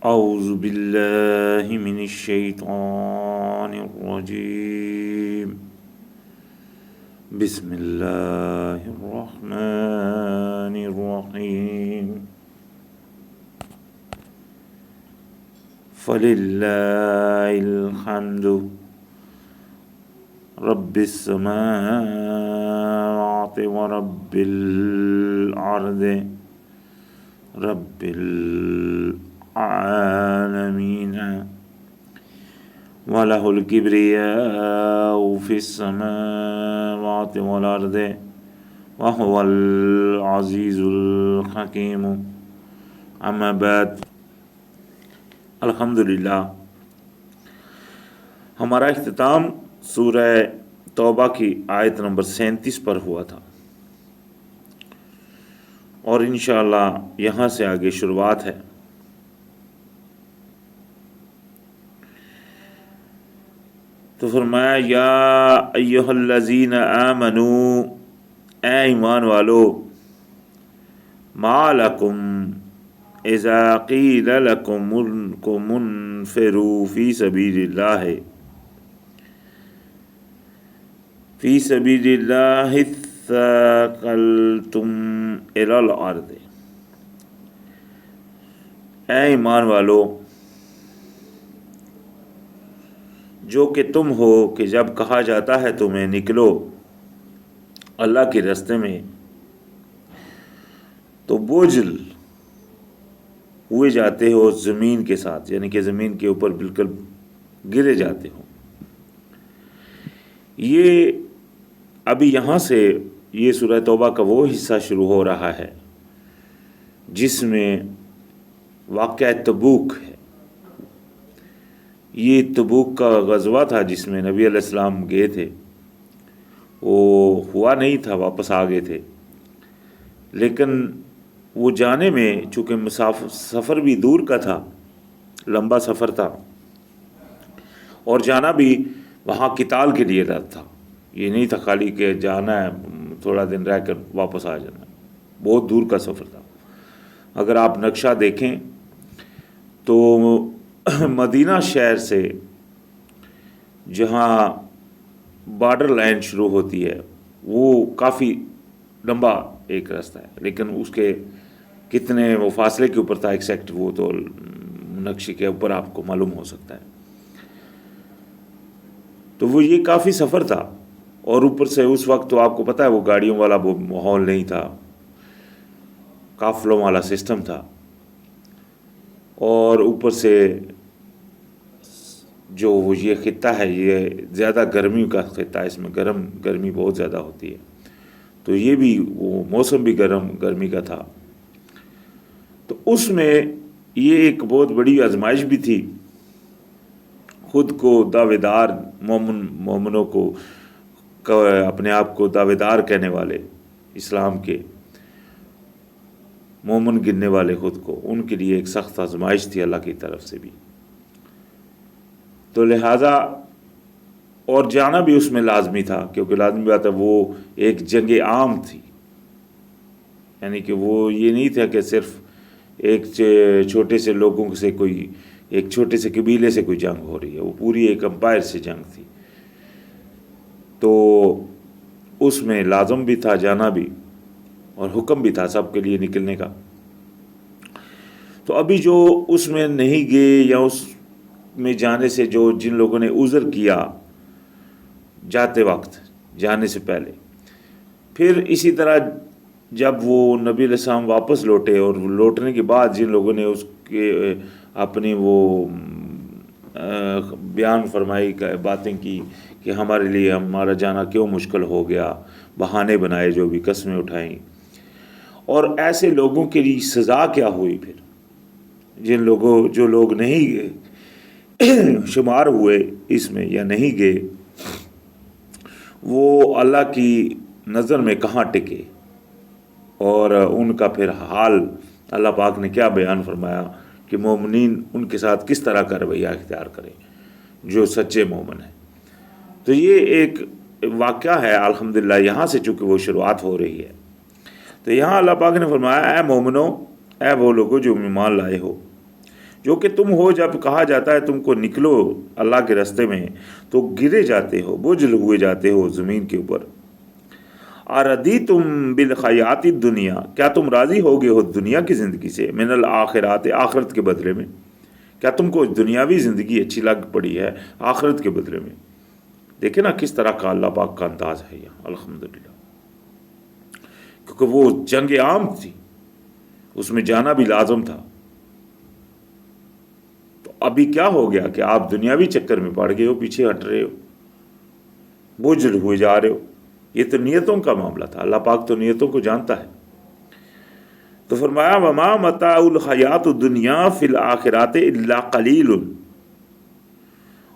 اعوذ باللہ من الشیطان الرجیم بسم اللہ الرحمن الرحیم فللہ الحمد رب السماوات ورب الارض رب العالمین وَلَهُ الْكِبْرِيَاءُ فِي السَّمَاوَاتِ وَالْأَرْضِ وَهُوَ الْعَزِيزُ الْحَكِيمُ اما بعد الحمدللہ ہمارا اختتام سورہ توبہ کی آیت نمبر 37 پر ہوا تھا، اور انشاءاللہ یہاں سے آگے شروعات ہے۔ تو فرمایا یا ایہا الذین آمنوا، اے ایمان والو، ما لکم اذا قیل لکم انفروا فی سبیل اللہ اثاقلتم الی الارض، اے ایمان والو جو کہ تم ہو کہ جب کہا جاتا ہے تمہیں نکلو اللہ کے راستے میں تو بوجھل ہوئے جاتے ہو زمین کے ساتھ، یعنی کہ زمین کے اوپر بالکل گرے جاتے ہو۔ یہ ابھی یہاں سے یہ سورہ توبہ کا وہ حصہ شروع ہو رہا ہے جس میں واقعہ تبوک ہے۔ یہ تبوک کا غزوہ تھا جس میں نبی علیہ السلام گئے تھے، وہ ہوا نہیں تھا، واپس آ گئے تھے، لیکن وہ جانے میں چونکہ سفر بھی دور کا تھا، لمبا سفر تھا، اور جانا بھی وہاں قتال کے لیے تھا، یہ نہیں تھا خالی کہ جانا ہے تھوڑا دن رہ کر واپس آ جانا، بہت دور کا سفر تھا۔ اگر آپ نقشہ دیکھیں تو مدینہ شہر سے جہاں بارڈر لائن شروع ہوتی ہے وہ کافی لمبا ایک راستہ ہے، لیکن اس کے کتنے وہ فاصلے کے اوپر تھا ایکزیکٹ، وہ تو نقشے کے اوپر آپ کو معلوم ہو سکتا ہے۔ تو وہ یہ کافی سفر تھا، اور اوپر سے اس وقت تو آپ کو پتہ ہے وہ گاڑیوں والا وہ ماحول نہیں تھا، قافلوں والا سسٹم تھا، اور اوپر سے جو یہ خطہ ہے یہ زیادہ گرمی کا خطہ ہے، اس میں گرمی بہت زیادہ ہوتی ہے، تو یہ بھی وہ موسم بھی گرمی کا تھا۔ تو اس میں یہ ایک بہت بڑی آزمائش بھی تھی، خود کو دعوے دار مومنوں کو اپنے آپ کو دعوے دار کہنے والے، اسلام کے مومن گننے والے خود کو، ان کے لیے ایک سخت آزمائش تھی اللہ کی طرف سے بھی۔ تو لہٰذا اور جانا بھی اس میں لازمی تھا، کیونکہ لازمی بات ہے وہ ایک جنگ عام تھی، یعنی کہ وہ یہ نہیں تھا کہ صرف ایک چھوٹے سے لوگوں سے کوئی ایک چھوٹے سے قبیلے سے کوئی جنگ ہو رہی ہے، وہ پوری ایک امپائر سے جنگ تھی، تو اس میں لازم بھی تھا جانا بھی، اور حکم بھی تھا سب کے لیے نکلنے کا۔ تو ابھی جو اس میں نہیں گئے یا اس میں جانے سے جن لوگوں نے عذر کیا جاتے وقت، جانے سے پہلے، پھر اسی طرح جب وہ نبی علیہ السلام واپس لوٹے، اور لوٹنے کے بعد جن لوگوں نے اس کے اپنی وہ بیان فرمائی باتیں کی کہ ہمارے لیے ہمارا جانا کیوں مشکل ہو گیا، بہانے بنائے، جو بھی قسمیں اٹھائیں، اور ایسے لوگوں کے لیے سزا کیا ہوئی پھر، جو لوگ نہیں گئے شمار ہوئے اس میں یا نہیں گئے، وہ اللہ کی نظر میں کہاں ٹکے، اور ان کا پھر حال اللہ پاک نے کیا بیان فرمایا کہ مومنین ان کے ساتھ کس طرح کا رویہ اختیار کریں جو سچے مومن ہیں۔ تو یہ ایک واقعہ ہے الحمدللہ، یہاں سے چونکہ وہ شروعات ہو رہی ہے۔ تو یہاں اللہ پاک نے فرمایا اے مومنو، اے وہ لوگوں جو ایمان لائے ہو، جو کہ تم ہو جب کہا جاتا ہے تم کو نکلو اللہ کے راستے میں تو گرے جاتے ہو، بوجھل ہوئے جاتے ہو زمین کے اوپر۔ اردیتم بالحیات الدنیا، کیا تم راضی ہو گئے ہو دنیا کی زندگی سے، من الآخرات، آخرت کے بدلے میں، کیا تم کو دنیاوی زندگی اچھی لگ پڑی ہے آخرت کے بدلے میں؟ دیکھیں نا کس طرح کا اللہ پاک کا انداز ہے یہاں، الحمدللہ، کیونکہ وہ جنگ عام تھی، اس میں جانا بھی لازم تھا۔ تو ابھی کیا ہو گیا کہ آپ دنیاوی چکر میں پڑ گئے ہو، پیچھے ہٹ رہے ہو، بوجھل ہوئے جا رہے ہو۔ یہ تو نیتوں کا معاملہ تھا، اللہ پاک تو نیتوں کو جانتا ہے۔ تو فرمایا وما متاع الحیات الدنیا فی الآخرات الا قلیل،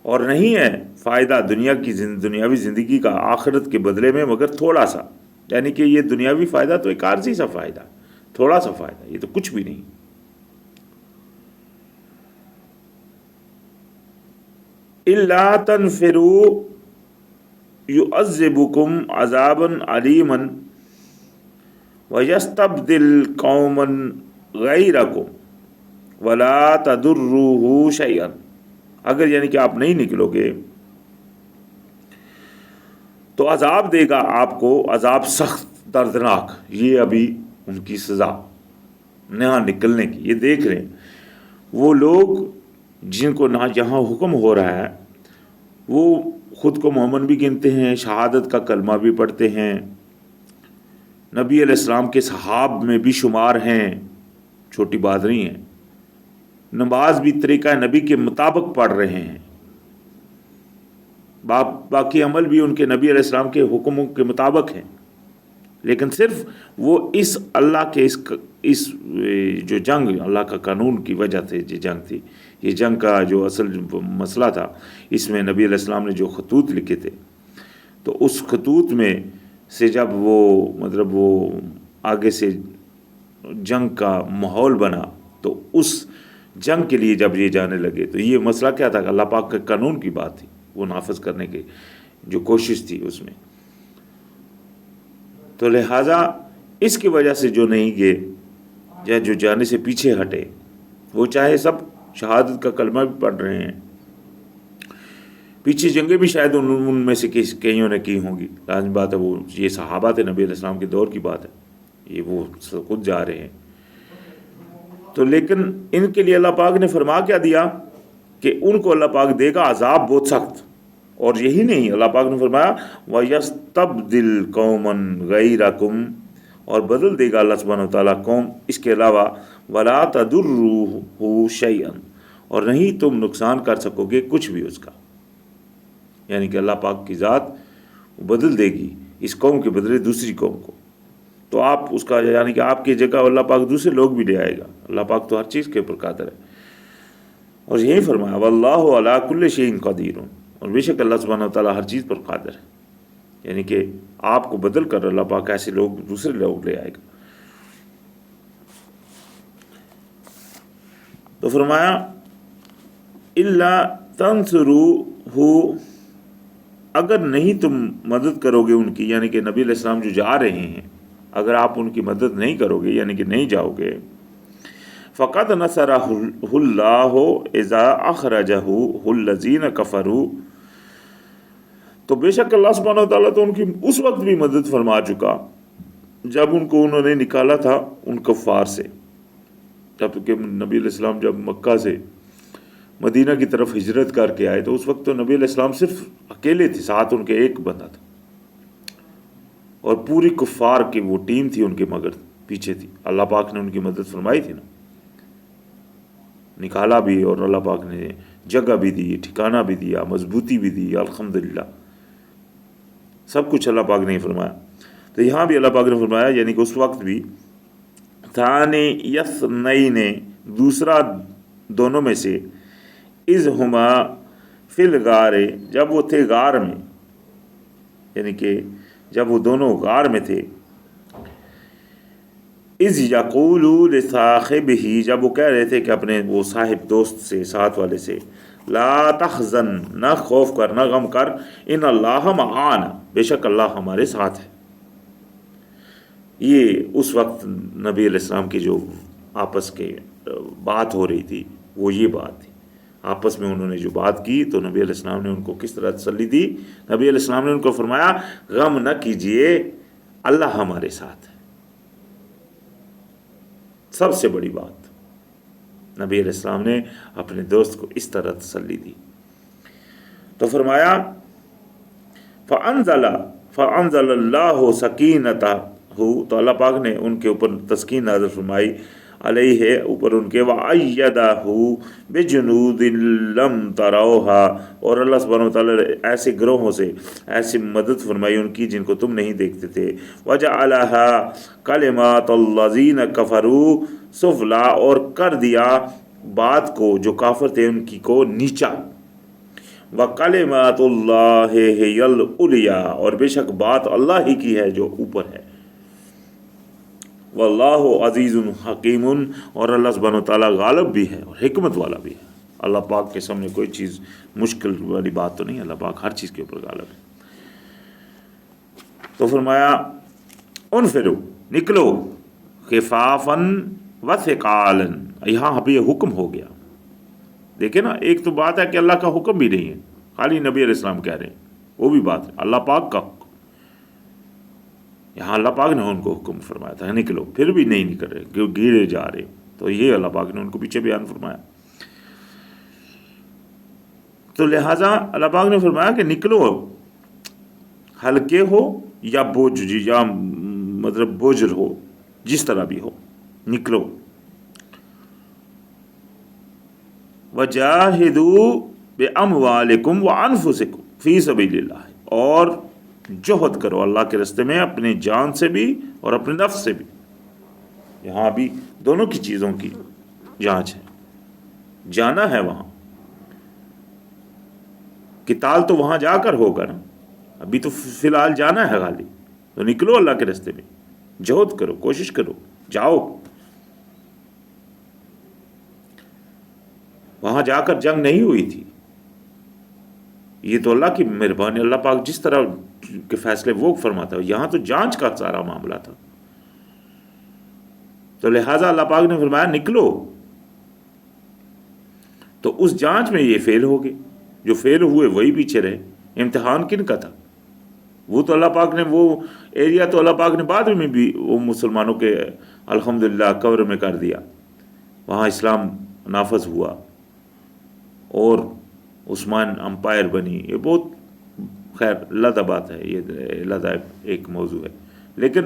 اور نہیں ہے فائدہ دنیاوی زندگی کا آخرت کے بدلے میں مگر تھوڑا سا، یعنی کہ یہ دنیاوی فائدہ تو ایک عارضی سا فائدہ، تھوڑا سا فائدہ، یہ تو کچھ بھی نہیں۔ الا تنفروا يعذبكم عذابا علیما وَيَسْتَبْدِلْ قَوْمًا غَيْرَكُمْ وَلَا تَضُرُّوهُ شَيْئًا، اگر یعنی کہ آپ نہیں نکلو گے تو عذاب دے گا آپ کو، عذاب سخت دردناک، یہ ابھی ان کی سزا نہ نکلنے کی۔ یہ دیکھ رہے ہیں وہ لوگ جن کو نہ یہاں حکم ہو رہا ہے، وہ خود کو مومن بھی گنتے ہیں، شہادت کا کلمہ بھی پڑھتے ہیں، نبی علیہ السلام کے صحاب میں بھی شمار ہیں، چھوٹی بات نہیں ہے، نماز بھی طریقہ نبی کے مطابق پڑھ رہے ہیں، باقی عمل بھی ان کے نبی علیہ السلام کے حکموں کے مطابق ہیں، لیکن صرف وہ اس اللہ کے اس جو جنگ اللہ کا قانون کی وجہ سے جو جنگ تھی، یہ جنگ کا جو اصل مسئلہ تھا، اس میں نبی علیہ السلام نے جو خطوط لکھے تھے، تو اس خطوط میں سے جب وہ آگے سے جنگ کا ماحول بنا، تو اس جنگ کے لیے جب یہ جانے لگے تو یہ مسئلہ کیا تھا کہ اللہ پاک کے قانون کی بات تھی، وہ نافذ کرنے کی جو کوشش تھی اس میں۔ تو لہٰذا اس کی وجہ سے جو نہیں گئے یا جو جانے سے پیچھے ہٹے، وہ چاہے سب شہادت کا کلمہ بھی پڑھ رہے ہیں، پیچھے جنگیں بھی شاید ان میں سے کئیوں نے کی ہوں گی، لازم بات ہے، وہ یہ صحابہ تھے، نبی علیہ السلام کے دور کی بات ہے، یہ وہ خود جا رہے ہیں۔ تو لیکن ان کے لیے اللہ پاک نے فرما کیا دیا کہ ان کو اللہ پاک دے گا عذاب بہت سخت، اور یہی نہیں، اللہ پاک نے فرمایا وَيَسْتَبْدِلْ قَوْمًا غَيْرَكُمْ، اور بدل دے گا اللہ سبحانہ وتعالیٰ قوم اس کے علاوہ، وَلَا تَضُرُّوهُ شَيْئًا، اور نہیں تم نقصان کر سکو گے کچھ بھی اس کا، یعنی کہ اللہ پاک کی ذات بدل دے گی اس قوم کے بدلے دوسری قوم کو، تو آپ اس کا یعنی کہ آپ کی جگہ اللہ پاک دوسرے لوگ بھی لے آئے گا، اللہ پاک تو ہر چیز کے اوپر قادر ہے۔ اور یہی فرمایا وَاللَّهُ عَلَىٰ كُلِّ شَيْءٍ قَدِيرٌ، اور بے شک اللہ سبحانہ وتعالیٰ ہر چیز پر قادر ہے، یعنی کہ آپ کو بدل کر اللہ پاک ایسے لوگ دوسرے لوگ لے آئے گا۔ تو فرمایا اِلَّا تَنْصُرُوهُ، اگر نہیں تم مدد کرو گے ان کی، یعنی کہ نبی علیہ السلام جو جا رہے ہیں، اگر آپ ان کی مدد نہیں کرو گے یعنی کہ نہیں جاؤ گے، فَقَدْ نَصَرَهُ اللَّهُ إِذَا أَخْرَجَهُ الَّذِينَ كَفَرُوا، تو بے شک اللہ سبحانہ وتعالیٰ تو ان کی اس وقت بھی مدد فرما چکا جب ان کو انہوں نے نکالا تھا ان کفار سے، جب کہ نبی علیہ السلام جب مکہ سے مدینہ کی طرف ہجرت کر کے آئے تو اس وقت تو نبی علیہ السلام صرف اکیلے تھے، ساتھ ان کے ایک بندہ تھا، اور پوری کفار کی وہ ٹیم تھی ان کے مگر پیچھے تھی، اللہ پاک نے ان کی مدد فرمائی تھی نا، نکالا بھی، اور اللہ پاک نے جگہ بھی دی، ٹھکانہ بھی دیا، مضبوطی بھی دی، الحمدللہ سب کچھ اللہ پاک نے فرمایا۔ تو یہاں بھی اللہ پاک نے فرمایا یعنی کہ اس وقت بھی ثانی یثنین، دوسرا دونوں میں سے، اذ ہما فی الغار، جب وہ تھے غار میں، یعنی کہ جب وہ دونوں غار میں تھے، اذ یقول لصاحبہ، جب وہ کہہ رہے تھے کہ اپنے وہ صاحب دوست سے، ساتھ والے سے، لا تحزن، نہ خوف کر، نہ غم کر، ان اللہ معانا، بے شک اللہ ہمارے ساتھ ہے۔ یہ اس وقت نبی علیہ السلام کی جو آپس کے بات ہو رہی تھی وہ یہ بات تھی. آپس میں انہوں نے جو بات کی تو نبی علیہ السلام نے ان کو کس طرح تسلی دی؟ نبی علیہ السلام نے ان کو فرمایا غم نہ کیجئے، اللہ ہمارے ساتھ ہے. سب سے بڑی بات نبی علیہ السلام نے اپنے دوست کو اس طرح تسلی دی. تو فرمایا فَأَنزَلَ اللَّهُ سَكِينَتَهُ، تو اللہ پاک نے ان کے اوپر تسکین نازل فرمائی، علیہ اوپر ان کے، وَأَيَّدَهُ بِجُنُودٍ لَّمْ تَرَوْهَا، اور اللہ سبحانہ وتعالیٰ نے ایسے گروہوں سے ایسی مدد فرمائی ان کی جن کو تم نہیں دیکھتے تھے. وَجَعَلَهَا كَلِمَاتُ الَّذِينَ كَفَرُوا سُفْلَىٰ، اور کر دیا بات کو جو کافر تھے ان کی کو نیچا. وَكَلِمَاتُ اللَّهِ هِيَ الْعُلْيَا، اور بے شک بات اللہ ہی کی ہے جو اوپر ہے. واللہ عزیز حکیم، اور اللہ سبحانہ وتعالیٰ غالب بھی ہے اور حکمت والا بھی ہے. اللہ پاک کے سامنے کوئی چیز مشکل والی بات تو نہیں، اللہ پاک ہر چیز کے اوپر غالب ہے. تو فرمایا انفروا، نکلو، خفافاً وثقالاً، یہاں بھی یہ حکم ہو گیا. دیکھیں نا، ایک تو بات ہے کہ اللہ کا حکم بھی نہیں ہے، خالی نبی علیہ السلام کہہ رہے ہیں، وہ بھی بات ہے اللہ پاک کا حکم. یہاں اللہ پاک نے ان کو حکم فرمایا تھا نکلو، پھر بھی نہیں نکل رہے، کیوں گھیرے جا رہے. تو یہ اللہ پاک نے ان کو پیچھے بیان فرمایا. تو لہٰذا اللہ پاک نے فرمایا کہ نکلو، ہلکے ہو یا بوجھ، یا مطلب بوجھل ہو، جس طرح بھی ہو نکلو. وَجَاهِدُوا بِأَمْوَالِكُمْ وَأَنفُسِكُمْ فِي سَبِيلِ اللَّهِ، اور جہد کرو اللہ کے راستے میں اپنی جان سے بھی اور اپنے نفس سے بھی. یہاں بھی دونوں کی چیزوں کی جانچ ہے. جانا ہے وہاں، قتال تو وہاں جا کر ہوگا نا، ابھی تو فی الحال جانا ہے خالی. تو نکلو اللہ کے راستے میں، جہد کرو، کوشش کرو، جاؤ. وہاں جا کر جنگ نہیں ہوئی تھی، یہ تو اللہ کی مہربانی، اللہ پاک جس طرح کے فیصلے وہ فرماتا ہے. یہاں تو جانچ کا سارا معاملہ تھا. تو لہٰذا اللہ پاک نے فرمایا نکلو. تو اس جانچ میں یہ فیل ہو گئے، جو فیل ہوئے وہی پیچھے رہے. امتحان کن کا تھا؟ وہ تو اللہ پاک نے وہ ایریا تو اللہ پاک نے بعد میں بھی وہ مسلمانوں کے الحمدللہ کور میں کر دیا. وہاں اسلام نافذ ہوا اور عثمان امپائر بنی. یہ بہت خیر علیحدہ بات ہے، یہ علیحدہ ایک موضوع ہے. لیکن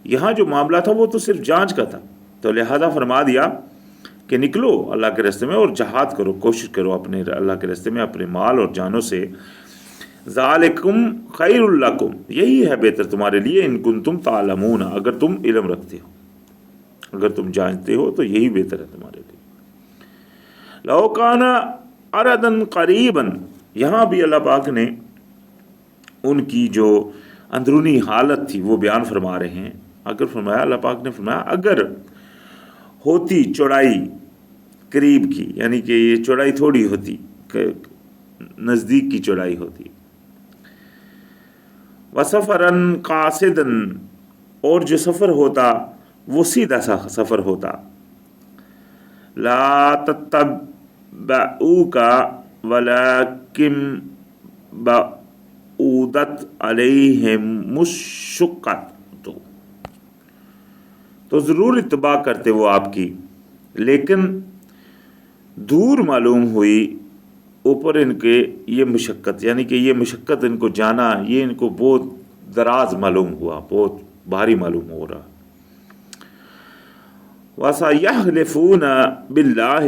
یہاں جو معاملہ تھا وہ تو صرف جانچ کا تھا. تو لہذا فرما دیا کہ نکلو اللہ کے راستے میں اور جہاد کرو، کوشش کرو اپنے اللہ کے راستے میں اپنے مال اور جانوں سے. ذالکم خیر لکم، یہی ہے بہتر تمہارے لیے، ان کنتم تعلمون، اگر تم علم رکھتے ہو، اگر تم جانتے ہو تو یہی بہتر ہے تمہارے لیے. لو کان اردا قریبا، یہاں بھی اللہ پاک نے ان کی جو اندرونی حالت تھی وہ بیان فرما رہے ہیں. اگر فرمایا، اللہ پاک نے فرمایا اگر ہوتی چوڑائی قریب کی، یعنی کہ یہ چوڑائی تھوڑی ہوتی، نزدیک کی چوڑائی ہوتی. وسفراً قاصداً، اور جو سفر ہوتا وہ سیدھا سا سفر ہوتا. لا تتبعوک ولکن بعودت علیہم الشقۃ، تو ضرور اتباع کرتے وہ آپ کی، لیکن دور معلوم ہوئی اوپر ان کے یہ مشقت، یعنی کہ یہ مشقت ان کو جانا، یہ ان کو بہت دراز معلوم ہوا، بہت بھاری معلوم ہو رہا. وَسَيَحْلِفُونَ بِاللَّهِ،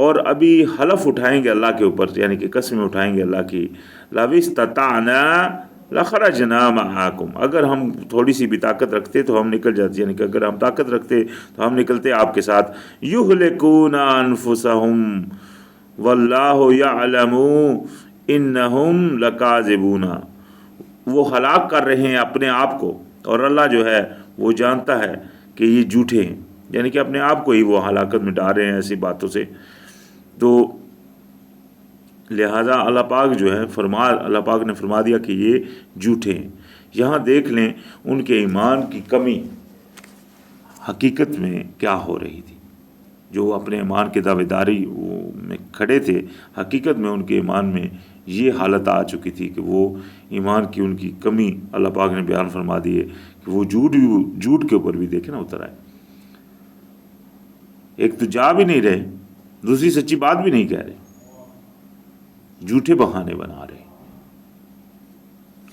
اور ابھی حلف اٹھائیں گے اللہ کے اوپر، یعنی کہ قسمیں اٹھائیں گے اللہ کی. لَوِ اسْتَطَعْنَا لَخَرَجْنَا مَعَكُمْ، اگر ہم تھوڑی سی بھی طاقت رکھتے تو ہم نکل جاتے، یعنی کہ اگر ہم طاقت رکھتے تو ہم نکلتے آپ کے ساتھ. يُهْلِكُونَ أَنفُسَهُمْ وَاللَّهُ يَعْلَمُ إِنَّهُمْ لَكَاذِبُونَ، وہ ہلاک کر رہے ہیں اپنے آپ کو، اور اللہ جو ہے وہ جانتا ہے کہ یہ جھوٹے ہیں، یعنی کہ اپنے آپ کو ہی وہ ہلاکت میں ڈال رہے ہیں ایسی باتوں سے. تو لہٰذا اللہ پاک جو ہے اللہ پاک نے فرما دیا کہ یہ جھوٹے ہیں. یہاں دیکھ لیں ان کے ایمان کی کمی حقیقت میں کیا ہو رہی تھی. جو اپنے ایمان کے دعوے داری میں کھڑے تھے، حقیقت میں ان کے ایمان میں یہ حالت آ چکی تھی کہ وہ ایمان کی ان کی کمی اللہ پاک نے بیان فرما دی ہے کہ وہ جھوٹ کے اوپر بھی دیکھیں نا اتر آئے. ایک تو جا بھی نہیں رہے، دوسری سچی بات بھی نہیں کہہ رہے، جھوٹے بہانے بنا رہے.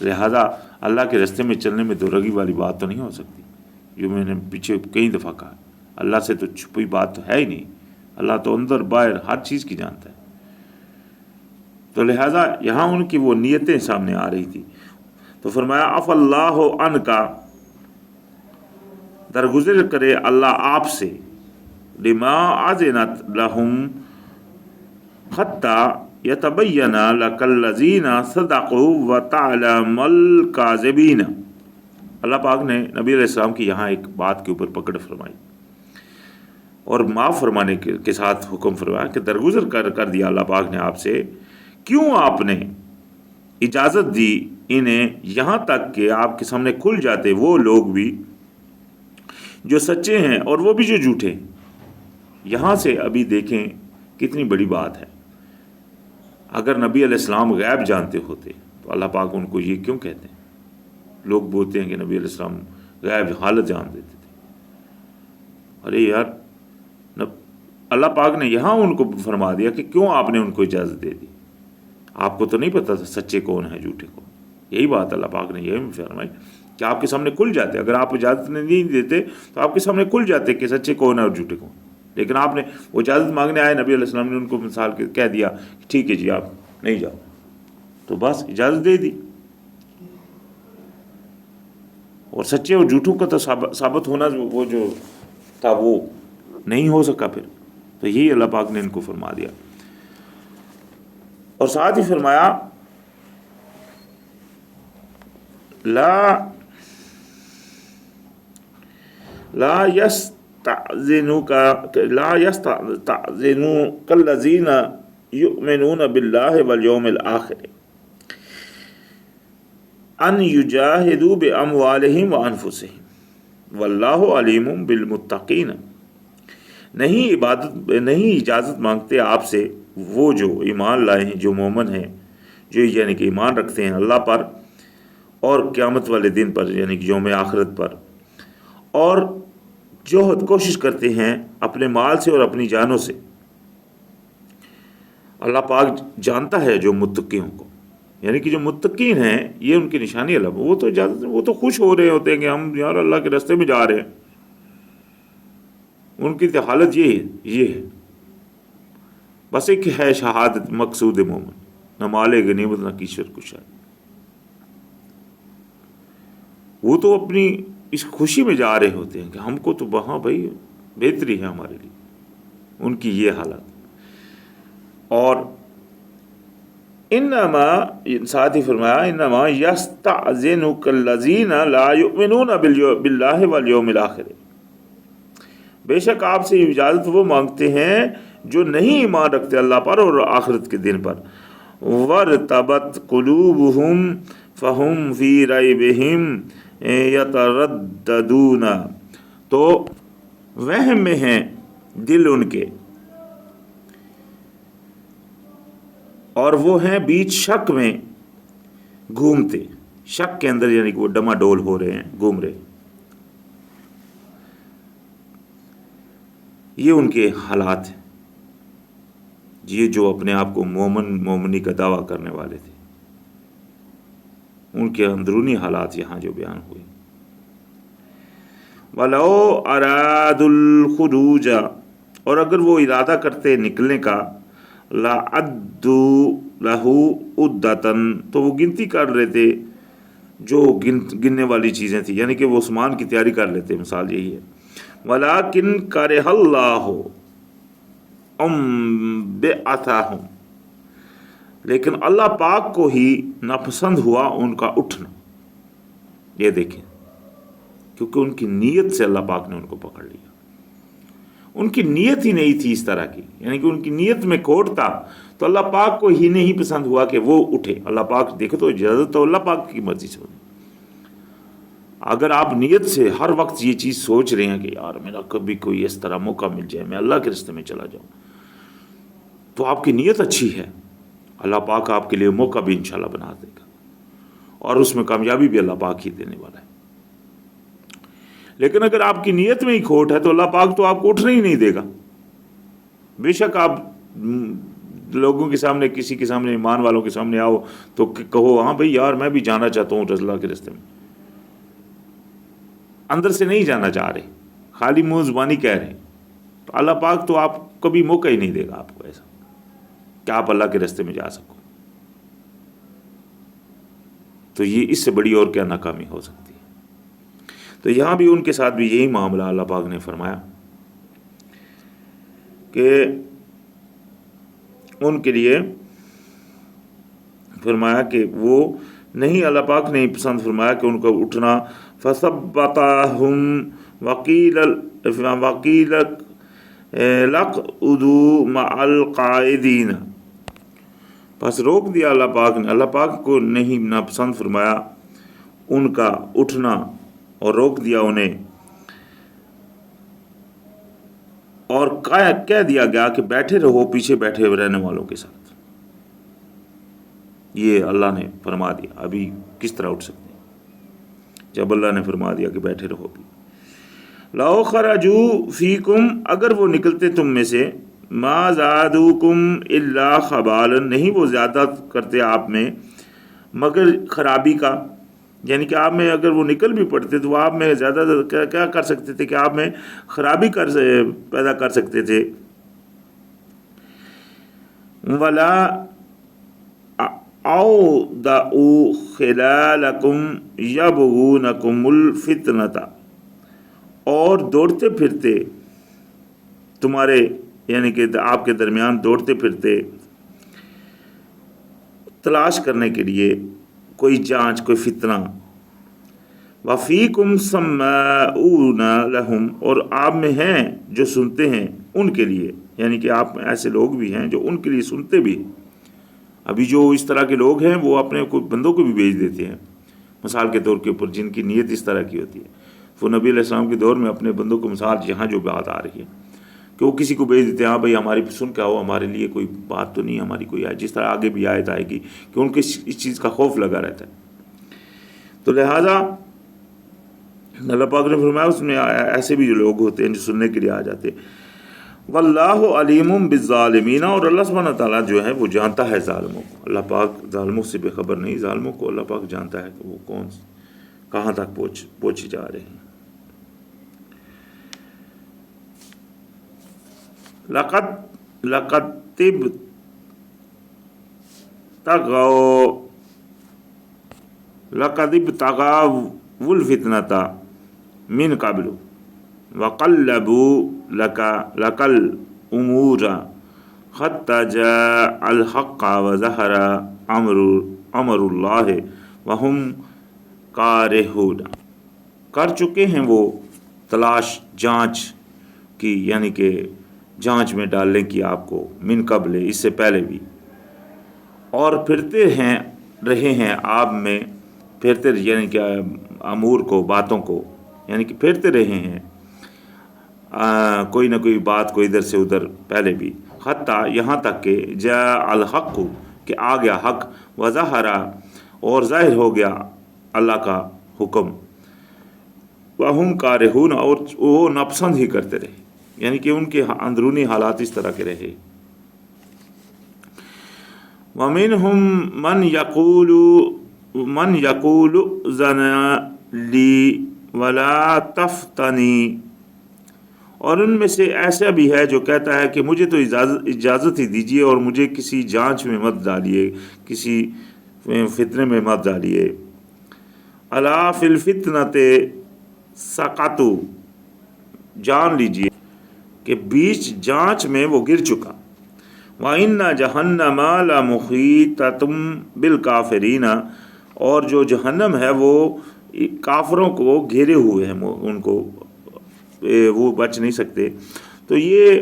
لہذا اللہ کے راستے میں چلنے میں دو رگی والی بات تو نہیں ہو سکتی، جو میں نے پیچھے کئی دفعہ کہا. اللہ سے تو چھپی بات تو ہے ہی نہیں، اللہ تو اندر باہر ہر چیز کی جانتا ہے. تو لہذا یہاں ان کی وہ نیتیں سامنے آ رہی تھی. تو فرمایا اف اللہ عنک کا درگزر کرے اللہ آپ سے، لما اذنت لہم حتی یتبین لک الذین صدقوا وتعلم الکاذبین. اللہ پاک نے نبی علیہ السلام کی یہاں ایک بات کے اوپر پکڑ فرمائی اور معاف فرمانے کے ساتھ حکم فرمایا کہ درگزر کر دیا اللہ پاک نے آپ سے. کیوں آپ نے اجازت دی انہیں یہاں تک کہ آپ کے سامنے کھل جاتے وہ لوگ بھی جو سچے ہیں اور وہ بھی جو جھوٹے ہیں. یہاں سے ابھی دیکھیں کتنی بڑی بات ہے. اگر نبی علیہ السلام غیب جانتے ہوتے تو اللہ پاک ان کو یہ کیوں کہتے ہیں؟ لوگ بولتے ہیں کہ نبی علیہ السلام غیب حالت جان دیتے تھے. ارے یار، اللہ پاک نے یہاں ان کو فرما دیا کہ کیوں آپ نے ان کو اجازت دے دی. آپ کو تو نہیں پتہ تھا سچے کون ہیں جھوٹے کون. یہی بات اللہ پاک نے یہی فرمائی کہ آپ کے سامنے کھل جاتے. اگر آپ اجازت نہیں دیتے تو آپ کے سامنے کھل جاتے کہ سچے کون ہیں اور جھوٹے کون. لیکن آپ نے وہ اجازت مانگنے آئے، نبی علیہ السلام نے ان کو مثال کہہ دیا کہ ٹھیک ہے جی آپ نہیں جاؤ، تو بس اجازت دے دی. اور سچے اور جھوٹوں کا تو ثابت ہونا وہ جو تھا وہ نہیں ہو سکا پھر. تو یہی اللہ پاک نے ان کو فرما دیا. اور ساتھ ہی فرمایا لا يستأذنوك الذين يؤمنون بالله واليوم الآخر ان يجاهدوا بأموالهم وأنفسهم والله عليم بالمتقين. نہیں اجازت مانگتے آپ سے وہ جو ایمان لائے ہیں، جو مومن ہیں، جو یعنی کہ ایمان رکھتے ہیں اللہ پر اور قیامت والے دن پر، یعنی کہ یوم آخرت پر، اور جوہد کوشش کرتے ہیں اپنے مال سے اور اپنی جانوں سے. اللہ پاک جانتا ہے جو متقیوں کو، یعنی کہ جو متقین ہیں یہ ان کی نشانی اللہ. وہ تو اجازت، وہ تو خوش ہو رہے ہوتے ہیں کہ ہم یار اللہ کے راستے میں جا رہے ہیں. ان کی حالت یہ ہے. بس ایک ہے شہادت مقصود مومن، نہ مال غنیمت نہ کیشر کشا. وہ تو اپنی اس خوشی میں جا رہے ہوتے ہیں کہ ہم کو تو وہاں بھائی بہتری ہے ہمارے لیے. ان کی یہ حالت. اور انما ساتھ ہی فرمایا انما یستأذنک الذین لا یؤمنون باللہ والیوم الآخر. بے شک آپ سے اجازت وہ مانگتے ہیں جو نہیں ایمان رکھتے اللہ پر اور آخرت کے دن پر. وارتبت قلوبہم فہم فی ریبہم یترددون. تو وہم میں ہیں دل ان کے، اور وہ ہیں بیچ شک میں گھومتے. شک کے اندر یعنی کہ وہ ڈما ڈول ہو رہے ہیں، گھوم رہے. یہ ان کے حالات ہیں. یہ جو اپنے آپ کو مومنی کا دعویٰ کرنے والے تھے، ان کے اندرونی حالات یہاں جو بیان ہوئے. وَلَوْ أَرَادُوا الْخُرُوجَ، اور اگر وہ ارادہ کرتے نکلنے کا، لَعَدُّوا لَهُ عُدَّةً، تو وہ گنتی کر لیتے جو گننے والی چیزیں تھیں، یعنی کہ وہ سامان کی تیاری کر لیتے. مثال یہی ہے. وَلَٰكِنْ كَرِهَ اللَّهُ بِعَثَاهُمْ، لیکن اللہ پاک کو ہی ناپسند ہوا ان کا اٹھنا. یہ دیکھیں، کیونکہ ان کی نیت سے اللہ پاک نے ان کو پکڑ لیا. ان کی نیت ہی نہیں تھی اس طرح کی، یعنی کہ ان کی نیت میں کھوٹ تھا، تو اللہ پاک کو ہی نہیں پسند ہوا کہ وہ اٹھے. اللہ پاک دیکھو تو اجازت تو اللہ پاک کی مرضی سے ہوئی. اگر آپ نیت سے ہر وقت یہ چیز سوچ رہے ہیں کہ یار میرا کبھی کوئی اس طرح موقع مل جائے میں اللہ کے راستے میں چلا جاؤں، تو آپ کی نیت اچھی ہے، اللہ پاک آپ کے لیے موقع بھی انشاءاللہ بنا دے گا، اور اس میں کامیابی بھی اللہ پاک ہی دینے والا ہے۔ لیکن اگر آپ کی نیت میں ہی کھوٹ ہے تو اللہ پاک تو آپ کو اٹھنے ہی نہیں دے گا۔ بے شک آپ لوگوں کے سامنے، کسی کے سامنے، ایمان والوں کے سامنے آؤ تو کہو ہاں بھئی یار میں بھی جانا چاہتا ہوں اللہ کے راستے میں، اندر سے نہیں جانا چاہ رہے، خالی منہ زبانی کہہ رہے ہیں، تو اللہ پاک تو آپ کبھی موقع ہی نہیں دے گا آپ کو ایسا کہ آپ اللہ کے راستے میں جا سکو۔ تو یہ اس سے بڑی اور کیا ناکامی ہو سکتی ہے؟ تو یہاں بھی ان کے ساتھ بھی یہی معاملہ اللہ پاک نے فرمایا کہ ان کے لیے فرمایا کہ وہ نہیں، اللہ پاک نے پسند فرمایا کہ ان کا اٹھنا، فَثَبَّتَهُمْ وَقِيلَ اقْعُدُوا مَعَ الْقَاعِدِينَ، بس روک دیا اللہ پاک نے، اللہ پاک کو نہیں ناپسند فرمایا ان کا اٹھنا اور روک دیا انہیں، اور کہہ دیا گیا کہ بیٹھے رہو پیچھے بیٹھے رہنے والوں کے ساتھ۔ یہ اللہ نے فرما دیا، ابھی کس طرح اٹھ سکتے ہیں جب اللہ نے فرما دیا کہ بیٹھے رہو بھی۔ لَوْ خَرَجُوا فِيكُمْ، اگر وہ نکلتے تم میں سے، مَا زَادُوكُمْ إِلَّا خَبَالًا، نہیں وہ زیادہ کرتے آپ میں مگر خرابی کا، یعنی کہ آپ میں اگر وہ نکل بھی پڑتے تو وہ آپ میں زیادہ کیا کر سکتے تھے کہ آپ میں خرابی پیدا کر سکتے تھے۔ وَلَا أَوْدَعُوا خِلَالَكُمْ يَبْغُونَكُمُ الْفِتْنَةَ، اور دوڑتے پھرتے تمہارے، یعنی کہ آپ کے درمیان دوڑتے پھرتے تلاش کرنے کے لیے کوئی جانچ، کوئی فتنہ۔ وَفِيكُمْ سَمَّاعُونَ لَهُمْ، اور آپ میں ہیں جو سنتے ہیں ان کے لیے، یعنی کہ آپ میں ایسے لوگ بھی ہیں جو ان کے لیے سنتے بھی۔ ابھی جو اس طرح کے لوگ ہیں وہ اپنے بندوں کو بھی بھیج دیتے ہیں، مثال کے طور کے اوپر جن کی نیت اس طرح کی ہوتی ہے، وہ نبی علیہ السلام کے دور میں اپنے بندوں کو، مثال یہاں جو بات آ رہی ہے کہ وہ کسی کو بھیج دیتے ہیں، ہاں بھائی ہماری سن کے آؤ، ہمارے لیے کوئی بات تو نہیں ہماری کوئی ہے، جس طرح آگے بھی آیت آئے گی کہ ان کے اس چیز کا خوف لگا رہتا ہے۔ تو لہٰذا اللہ پاک نے فرمایا اس میں ایسے بھی جو لوگ ہوتے ہیں جو سننے کے لیے آ جاتے ہیں۔ واللہ علیم بالظالمین، اور اللہ سبحانہ تعالیٰ جو ہے وہ جانتا ہے ظالموں کو، اللہ پاک ظالموں سے بے خبر نہیں، ظالموں کو اللہ پاک جانتا ہے کہ وہ کہاں تک پہنچے جا رہے ہیں۔ لقد ابتغوا الفتنة من قبل وقلبوا لك الأمور حتى جاء الحق وظهر أمر الله وهم كارهون، کر چکے ہیں وہ تلاش جانچ کی، یعنی کہ جانچ میں ڈالنے کی آپ کو، من قبل اس سے پہلے بھی، اور پھرتے رہے ہیں آپ میں، پھرتے یعنی کہ امور کو، باتوں کو، یعنی کہ پھرتے رہے ہیں کوئی نہ کوئی بات کو ادھر سے ادھر پہلے بھی، حتیٰ یہاں تک کہ جاء الحق، کہ آ گیا حق، وظہر اور ظاہر ہو گیا اللہ کا حکم، وہم کارہون اور وہ ناپسند ہی کرتے رہے، یعنی کہ ان کے اندرونی حالات اس طرح کے رہے۔ وَمِنْهُمْ من يقول ذن لی ولا تفتنی، اور ان میں سے ایسا بھی ہے جو کہتا ہے کہ مجھے تو اجازت ہی دیجیے اور مجھے کسی جانچ میں مت ڈالیے، کسی فتنے میں مت ڈالیے۔ الا فی الفتنۃ سقطوا، جان لیجیے کہ بیچ جانچ میں وہ گر چکا۔ وَإِنَّ جَهَنَّمَ لَمُحِيطَةٌ بِالْكَافِرِينَ، اور جو جہنم ہے وہ کافروں کو گھیرے ہوئے ہیں، ان کو وہ بچ نہیں سکتے۔ تو یہ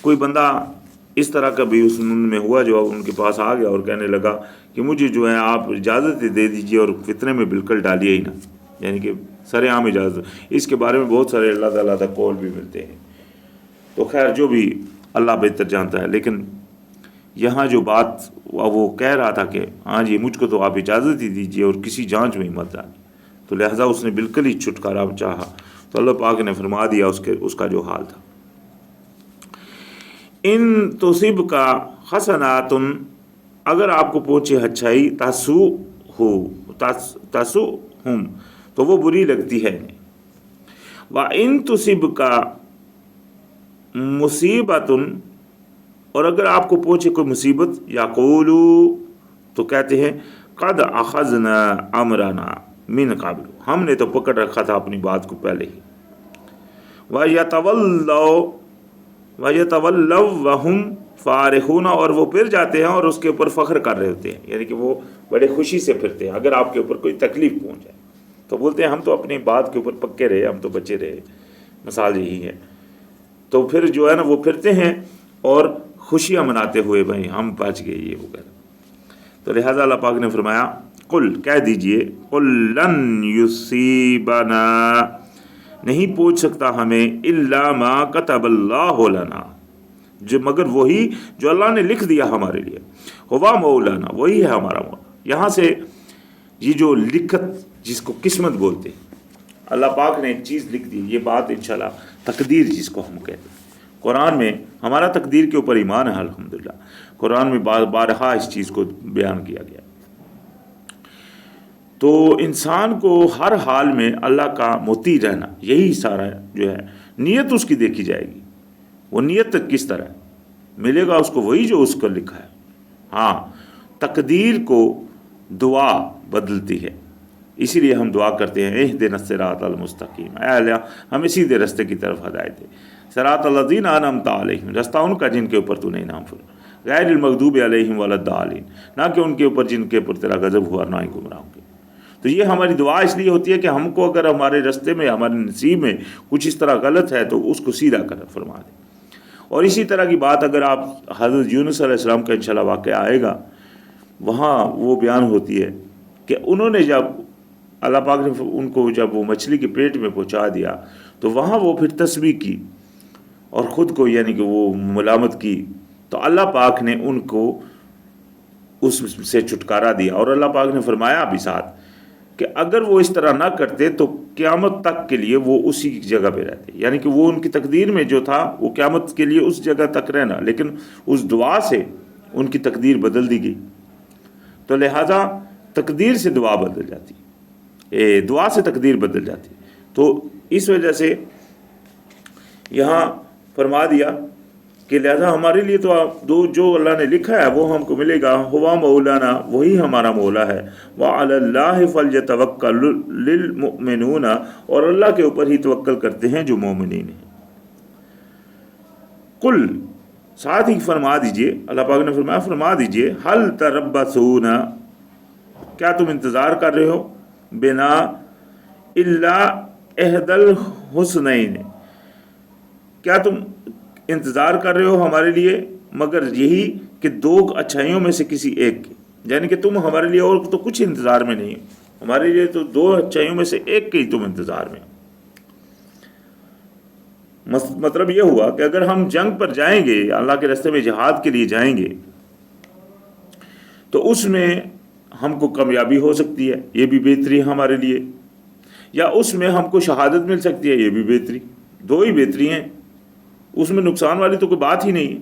کوئی بندہ اس طرح کا بھی اس میں ہوا جو ان کے پاس آ گیا اور کہنے لگا کہ مجھے جو ہے آپ اجازت دے دیجیے اور فتنے میں بالکل ڈالیے ہی نہ۔ یعنی کہ سر عام اجازت. اس کے بارے میں بہت سارے علیحدہ علیحدہ قول بھی ملتے ہیں. تو خیر جو بھی اللہ بہتر جانتا ہے. لیکن یہاں جو بات وہ کہہ رہا تھا کہ ہاں جی مجھ کو تو آپ اجازت ہی دیجیے اور کسی جانچ میں ہی مت ڈالیں، تو لہٰذا اس نے بالکل ہی چھٹکارا چاہا. تو اللہ پاک نے فرما دیا اس کا جو حال تھا. ان تصب کا حسنات، اگر آپ کو پہنچے اچھائی، تاسو ہم، تو وہ بری لگتی ہے انہیں. وَإِن تصب کا مصیبت، اور اگر آپ کو پہنچے کوئی مصیبت، یقولو، تو کہتے ہیں قد اخذنا امرنا من قبل، ہم نے تو پکڑ رکھا تھا اپنی بات کو پہلے ہی. وَيَتَوَلَّوْا وَهُمْ فَارِحُونَ، اور وہ پھر جاتے ہیں اور اس کے اوپر فخر کر رہے ہوتے ہیں، یعنی کہ وہ بڑے خوشی سے پھرتے ہیں. اگر آپ کے اوپر کوئی تکلیف پہنچ جائے تو بولتے ہیں ہم تو اپنی بات کے اوپر پکے رہے، ہم تو بچے رہے. مثال یہی ہے. تو پھر جو ہے نا وہ پھرتے ہیں اور خوشیاں مناتے ہوئے، بھائی ہم بچ گئے یہ وغیرہ. تو لہٰذا اللہ پاک نے فرمایا قل، کہہ دیجئے، قل لن یصیبنا، نہیں پہنچ سکتا ہمیں، الا ما کتب اللہ لنا، جو مگر وہی جو اللہ نے لکھ دیا ہمارے لیے. ہوا مولانا، وہی ہے ہمارا مولا. یہاں سے یہ جو لکھت جس کو قسمت بولتے ہیں، اللہ پاک نے ایک چیز لکھ دی. یہ بات انشاءاللہ تقدیر جس کو ہم کہتے ہیں، قرآن میں ہمارا تقدیر کے اوپر ایمان ہے الحمدللہ. قرآن میں بارہا اس چیز کو بیان کیا گیا. تو انسان کو ہر حال میں اللہ کا مطیع رہنا، یہی سارا جو ہے. نیت اس کی دیکھی جائے گی، وہ نیت کس طرح ملے گا اس کو وہی جو اس کو لکھا ہے. ہاں تقدیر کو دعا بدلتی ہے، اسی لیے ہم دعا کرتے ہیں اہدنا الصراط المستقیم، اے اللہ ہمیں سیدھے رستے کی طرف ہدایت دے. صراط الذین انعمت علیہم، رستہ ان کا جن کے اوپر تو نے انعام فرمایا. غیر المغضوب علیہم ولا الضالین، نہ کہ ان کے اوپر جن کے اوپر تیرا غضب ہوا، نہ ہی گمراہوں کے. تو یہ ہماری دعا اس لیے ہوتی ہے کہ ہم کو اگر ہمارے رستے میں، ہمارے نصیب میں کچھ اس طرح غلط ہے تو اس کو سیدھا کر فرما دے. اور اسی طرح کی بات اگر آپ حضرت یونس علیہ السلام کا انشاءاللہ واقعہ آئے گا، وہاں وہ بیان ہوتی ہے کہ انہوں نے جب اللہ پاک نے ان کو جب وہ مچھلی کے پیٹ میں پہنچا دیا تو وہاں وہ پھر تسبیح کی اور خود کو یعنی کہ وہ ملامت کی. تو اللہ پاک نے ان کو اس سے چھٹکارا دیا. اور اللہ پاک نے فرمایا بھی ساتھ کہ اگر وہ اس طرح نہ کرتے تو قیامت تک کے لیے وہ اسی جگہ پہ رہتے، یعنی کہ وہ ان کی تقدیر میں جو تھا وہ قیامت کے لیے اس جگہ تک رہنا. لیکن اس دعا سے ان کی تقدیر بدل دی گئی. تو لہٰذا تقدیر سے دعا بدل جاتی، دعا سے تقدیر بدل جاتی. تو اس وجہ سے یہاں فرما دیا کہ لہذا ہمارے لیے تو جو اللہ نے لکھا ہے وہ ہم کو ملے گا. ہوا مولانا، وہی ہمارا مولا ہے. وعلی اللہ فلیتوکل للمؤمنون، اور اللہ کے اوپر ہی توکل کرتے ہیں جو مومنین ہیں. قل، ساتھ ہی فرما دیجئے، اللہ پاک نے فرمایا فرما دیجئے، حل تربصون، کیا تم انتظار کر رہے ہو، بنا الا احد الحسنین، کیا تم انتظار کر رہے ہو ہمارے لیے مگر یہی کہ دو اچھائیوں میں سے کسی ایک کی. یعنی کہ تم ہمارے لیے اور تو کچھ انتظار میں نہیں ہو، ہمارے لیے تو دو اچھائیوں میں سے ایک کے ہی تم انتظار میں ہو. مطلب یہ ہوا کہ اگر ہم جنگ پر جائیں گے، اللہ کے راستے میں جہاد کے لیے جائیں گے، تو اس میں ہم کو کامیابی ہو سکتی ہے، یہ بھی بہتری ہے ہمارے لیے، یا اس میں ہم کو شہادت مل سکتی ہے، یہ بھی بہتری. دو ہی بہتری ہیں، اس میں نقصان والی تو کوئی بات ہی نہیں ہے.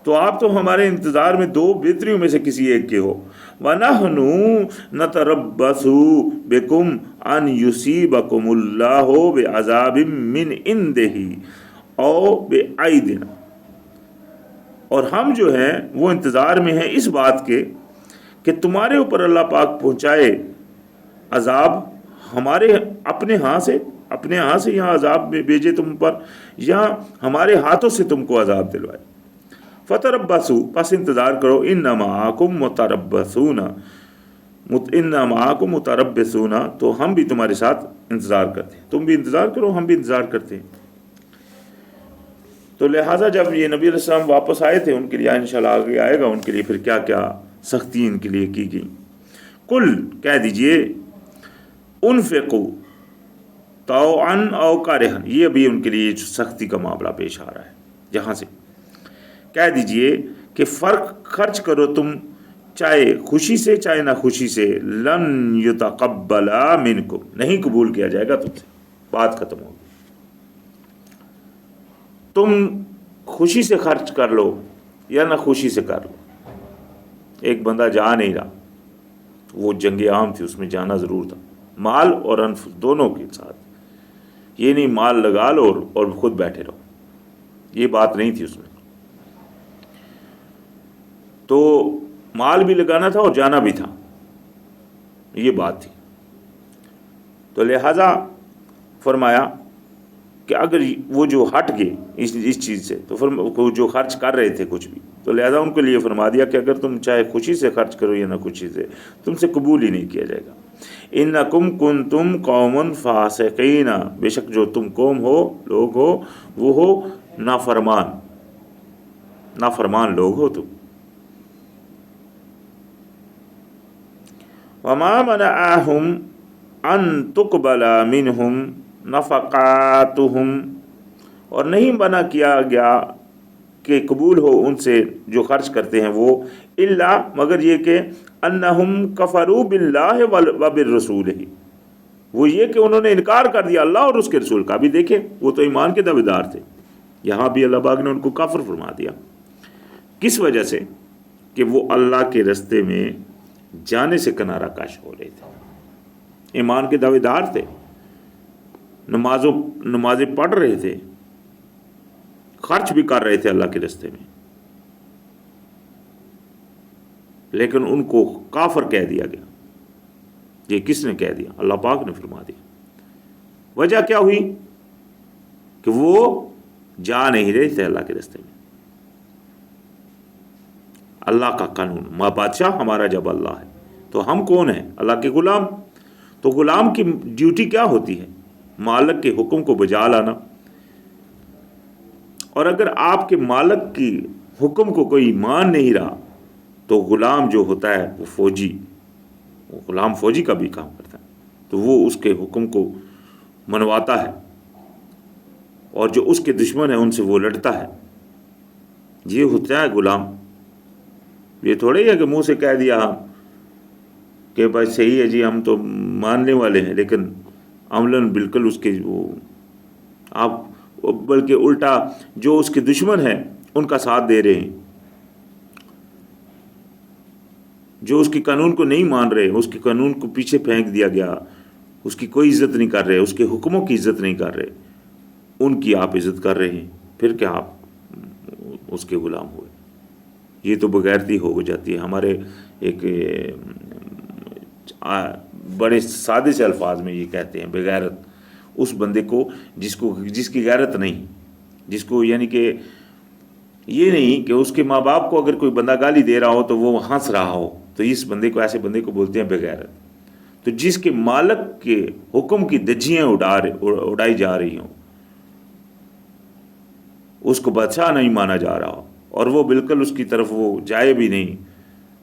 تو آپ تو ہمارے انتظار میں دو بہتریوں میں سے کسی ایک کے ہو. وَنَحْنُ نَتَرَبَّصُ بِكُمْ أَنْ يُصِيبَكُمُ اللَّهُ بِعَذَابٍ مِّنْ عِنْدِهِ أَوْ بِأَيْدِنَا، اور ہم جو ہیں وہ انتظار میں ہیں اس بات کے کہ تمہارے اوپر اللہ پاک پہنچائے عذاب، ہمارے اپنے ہاں سے یہاں عذاب میں بھیجے تم پر، یا ہمارے ہاتھوں سے تم کو عذاب دلوائے. فتربصوا، پس انتظار کرو، انما معکم متربصون، انما معکم متربصون، تو ہم بھی تمہارے ساتھ انتظار کرتے ہیں، تم بھی انتظار کرو ہم بھی انتظار کرتے ہیں. تو لہٰذا جب یہ نبی علیہ السلام واپس آئے تھے، ان کے لیے انشاءاللہ آگے آئے گا ان کے لیے پھر کیا کیا سختی ان کے لیے کی گئی. قل کہہ دیجئے انفقوا طوعاً او کرہن، یہ ابھی ان کے لیے سختی کا معاملہ پیش آ رہا ہے جہاں سے کہہ دیجئے کہ فرق خرچ کرو تم چاہے خوشی سے چاہے نہ خوشی سے، لن یتقبل منکم، نہیں قبول کیا جائے گا تم سے، بات ختم ہوگی۔ تم خوشی سے خرچ کر لو یا نہ خوشی سے کر لو۔ ایک بندہ جا نہیں رہا، وہ جنگ عام تھی، اس میں جانا ضرور تھا، مال اور انف دونوں کے ساتھ، یہ نہیں مال لگا لو اور خود بیٹھے رہو، یہ بات نہیں تھی اس میں، تو مال بھی لگانا تھا اور جانا بھی تھا، یہ بات تھی۔ تو لہذا فرمایا کہ اگر وہ جو ہٹ گئے اس چیز سے تو جو خرچ کر رہے تھے کچھ بھی، تو لہذا ان کے لیے فرما دیا کہ اگر تم چاہے خوشی سے خرچ کرو یا نہ خوشی سے، تم سے قبول ہی نہیں کیا جائے گا۔ انکم کنتم قوم فاسقین، بے شک جو تم قوم ہو، لوگ ہو، وہ ہو نافرمان لوگ ہو تم۔ وما منعهم ان تقبل منهم نفقاتهم، اور نہیں منع کیا گیا کہ قبول ہو ان سے جو خرچ کرتے ہیں وہ، الا مگر یہ کہ انہم کفروا باللہ وبالرسول، وہ یہ کہ انہوں نے انکار کر دیا اللہ اور اس کے رسول کا۔ بھی دیکھیں وہ تو ایمان کے دعوے دار تھے، یہاں بھی اللہ پاک نے ان کو کافر فرما دیا۔ کس وجہ سے؟ کہ وہ اللہ کے رستے میں جانے سے کنارہ کش ہو رہے تھے، ایمان کے دعوے دار تھے، نمازیں پڑھ رہے تھے، خرچ بھی کر رہے تھے اللہ کے رستے میں، لیکن ان کو کافر کہہ دیا گیا۔ یہ کس نے کہہ دیا؟ اللہ پاک نے فرما دیا۔ وجہ کیا ہوئی؟ کہ وہ جا نہیں رہے تھے اللہ کے رستے میں۔ اللہ کا قانون، ماں بادشاہ ہمارا جب اللہ ہے تو ہم کون ہیں؟ اللہ کے غلام۔ تو غلام کی ڈیوٹی کیا ہوتی ہے؟ مالک کے حکم کو بجا لانا، اور اگر آپ کے مالک کی حکم کو کوئی مان نہیں رہا تو غلام جو ہوتا ہے وہ فوجی، وہ غلام فوجی کا بھی کام کرتا ہے، تو وہ اس کے حکم کو منواتا ہے، اور جو اس کے دشمن ہیں ان سے وہ لڑتا ہے۔ یہ ہوتا ہے غلام۔ یہ تھوڑا ہی ہے کہ منہ سے کہہ دیا ہم کہ بھائی صحیح ہے جی ہم تو ماننے والے ہیں، لیکن عملاً بالکل اس کے وہ آپ بلکہ الٹا جو اس کے دشمن ہیں ان کا ساتھ دے رہے ہیں، جو اس کے قانون کو نہیں مان رہے، اس کے قانون کو پیچھے پھینک دیا گیا، اس کی کوئی عزت نہیں کر رہے، اس کے حکموں کی عزت نہیں کر رہے، ان کی آپ عزت کر رہے ہیں، پھر کیا آپ اس کے غلام ہوئے؟ یہ تو بغیرتی ہو جاتی ہے۔ ہمارے ایک بڑے سادے سے الفاظ میں یہ کہتے ہیں بغیرت اس بندے کو جس کی غیرت نہیں، جس کو یعنی کہ یہ نہیں کہ اس کے ماں باپ کو اگر کوئی بندہ گالی دے رہا ہو تو وہ ہنس رہا ہو، تو اس بندے کو، ایسے بندے کو بولتے ہیں بغیرت۔ تو جس کے مالک کے حکم کی دھجیاں اڑائی جا رہی ہوں، اس کو بادشاہ نہیں مانا جا رہا ہو، اور وہ بالکل اس کی طرف وہ جائے بھی نہیں،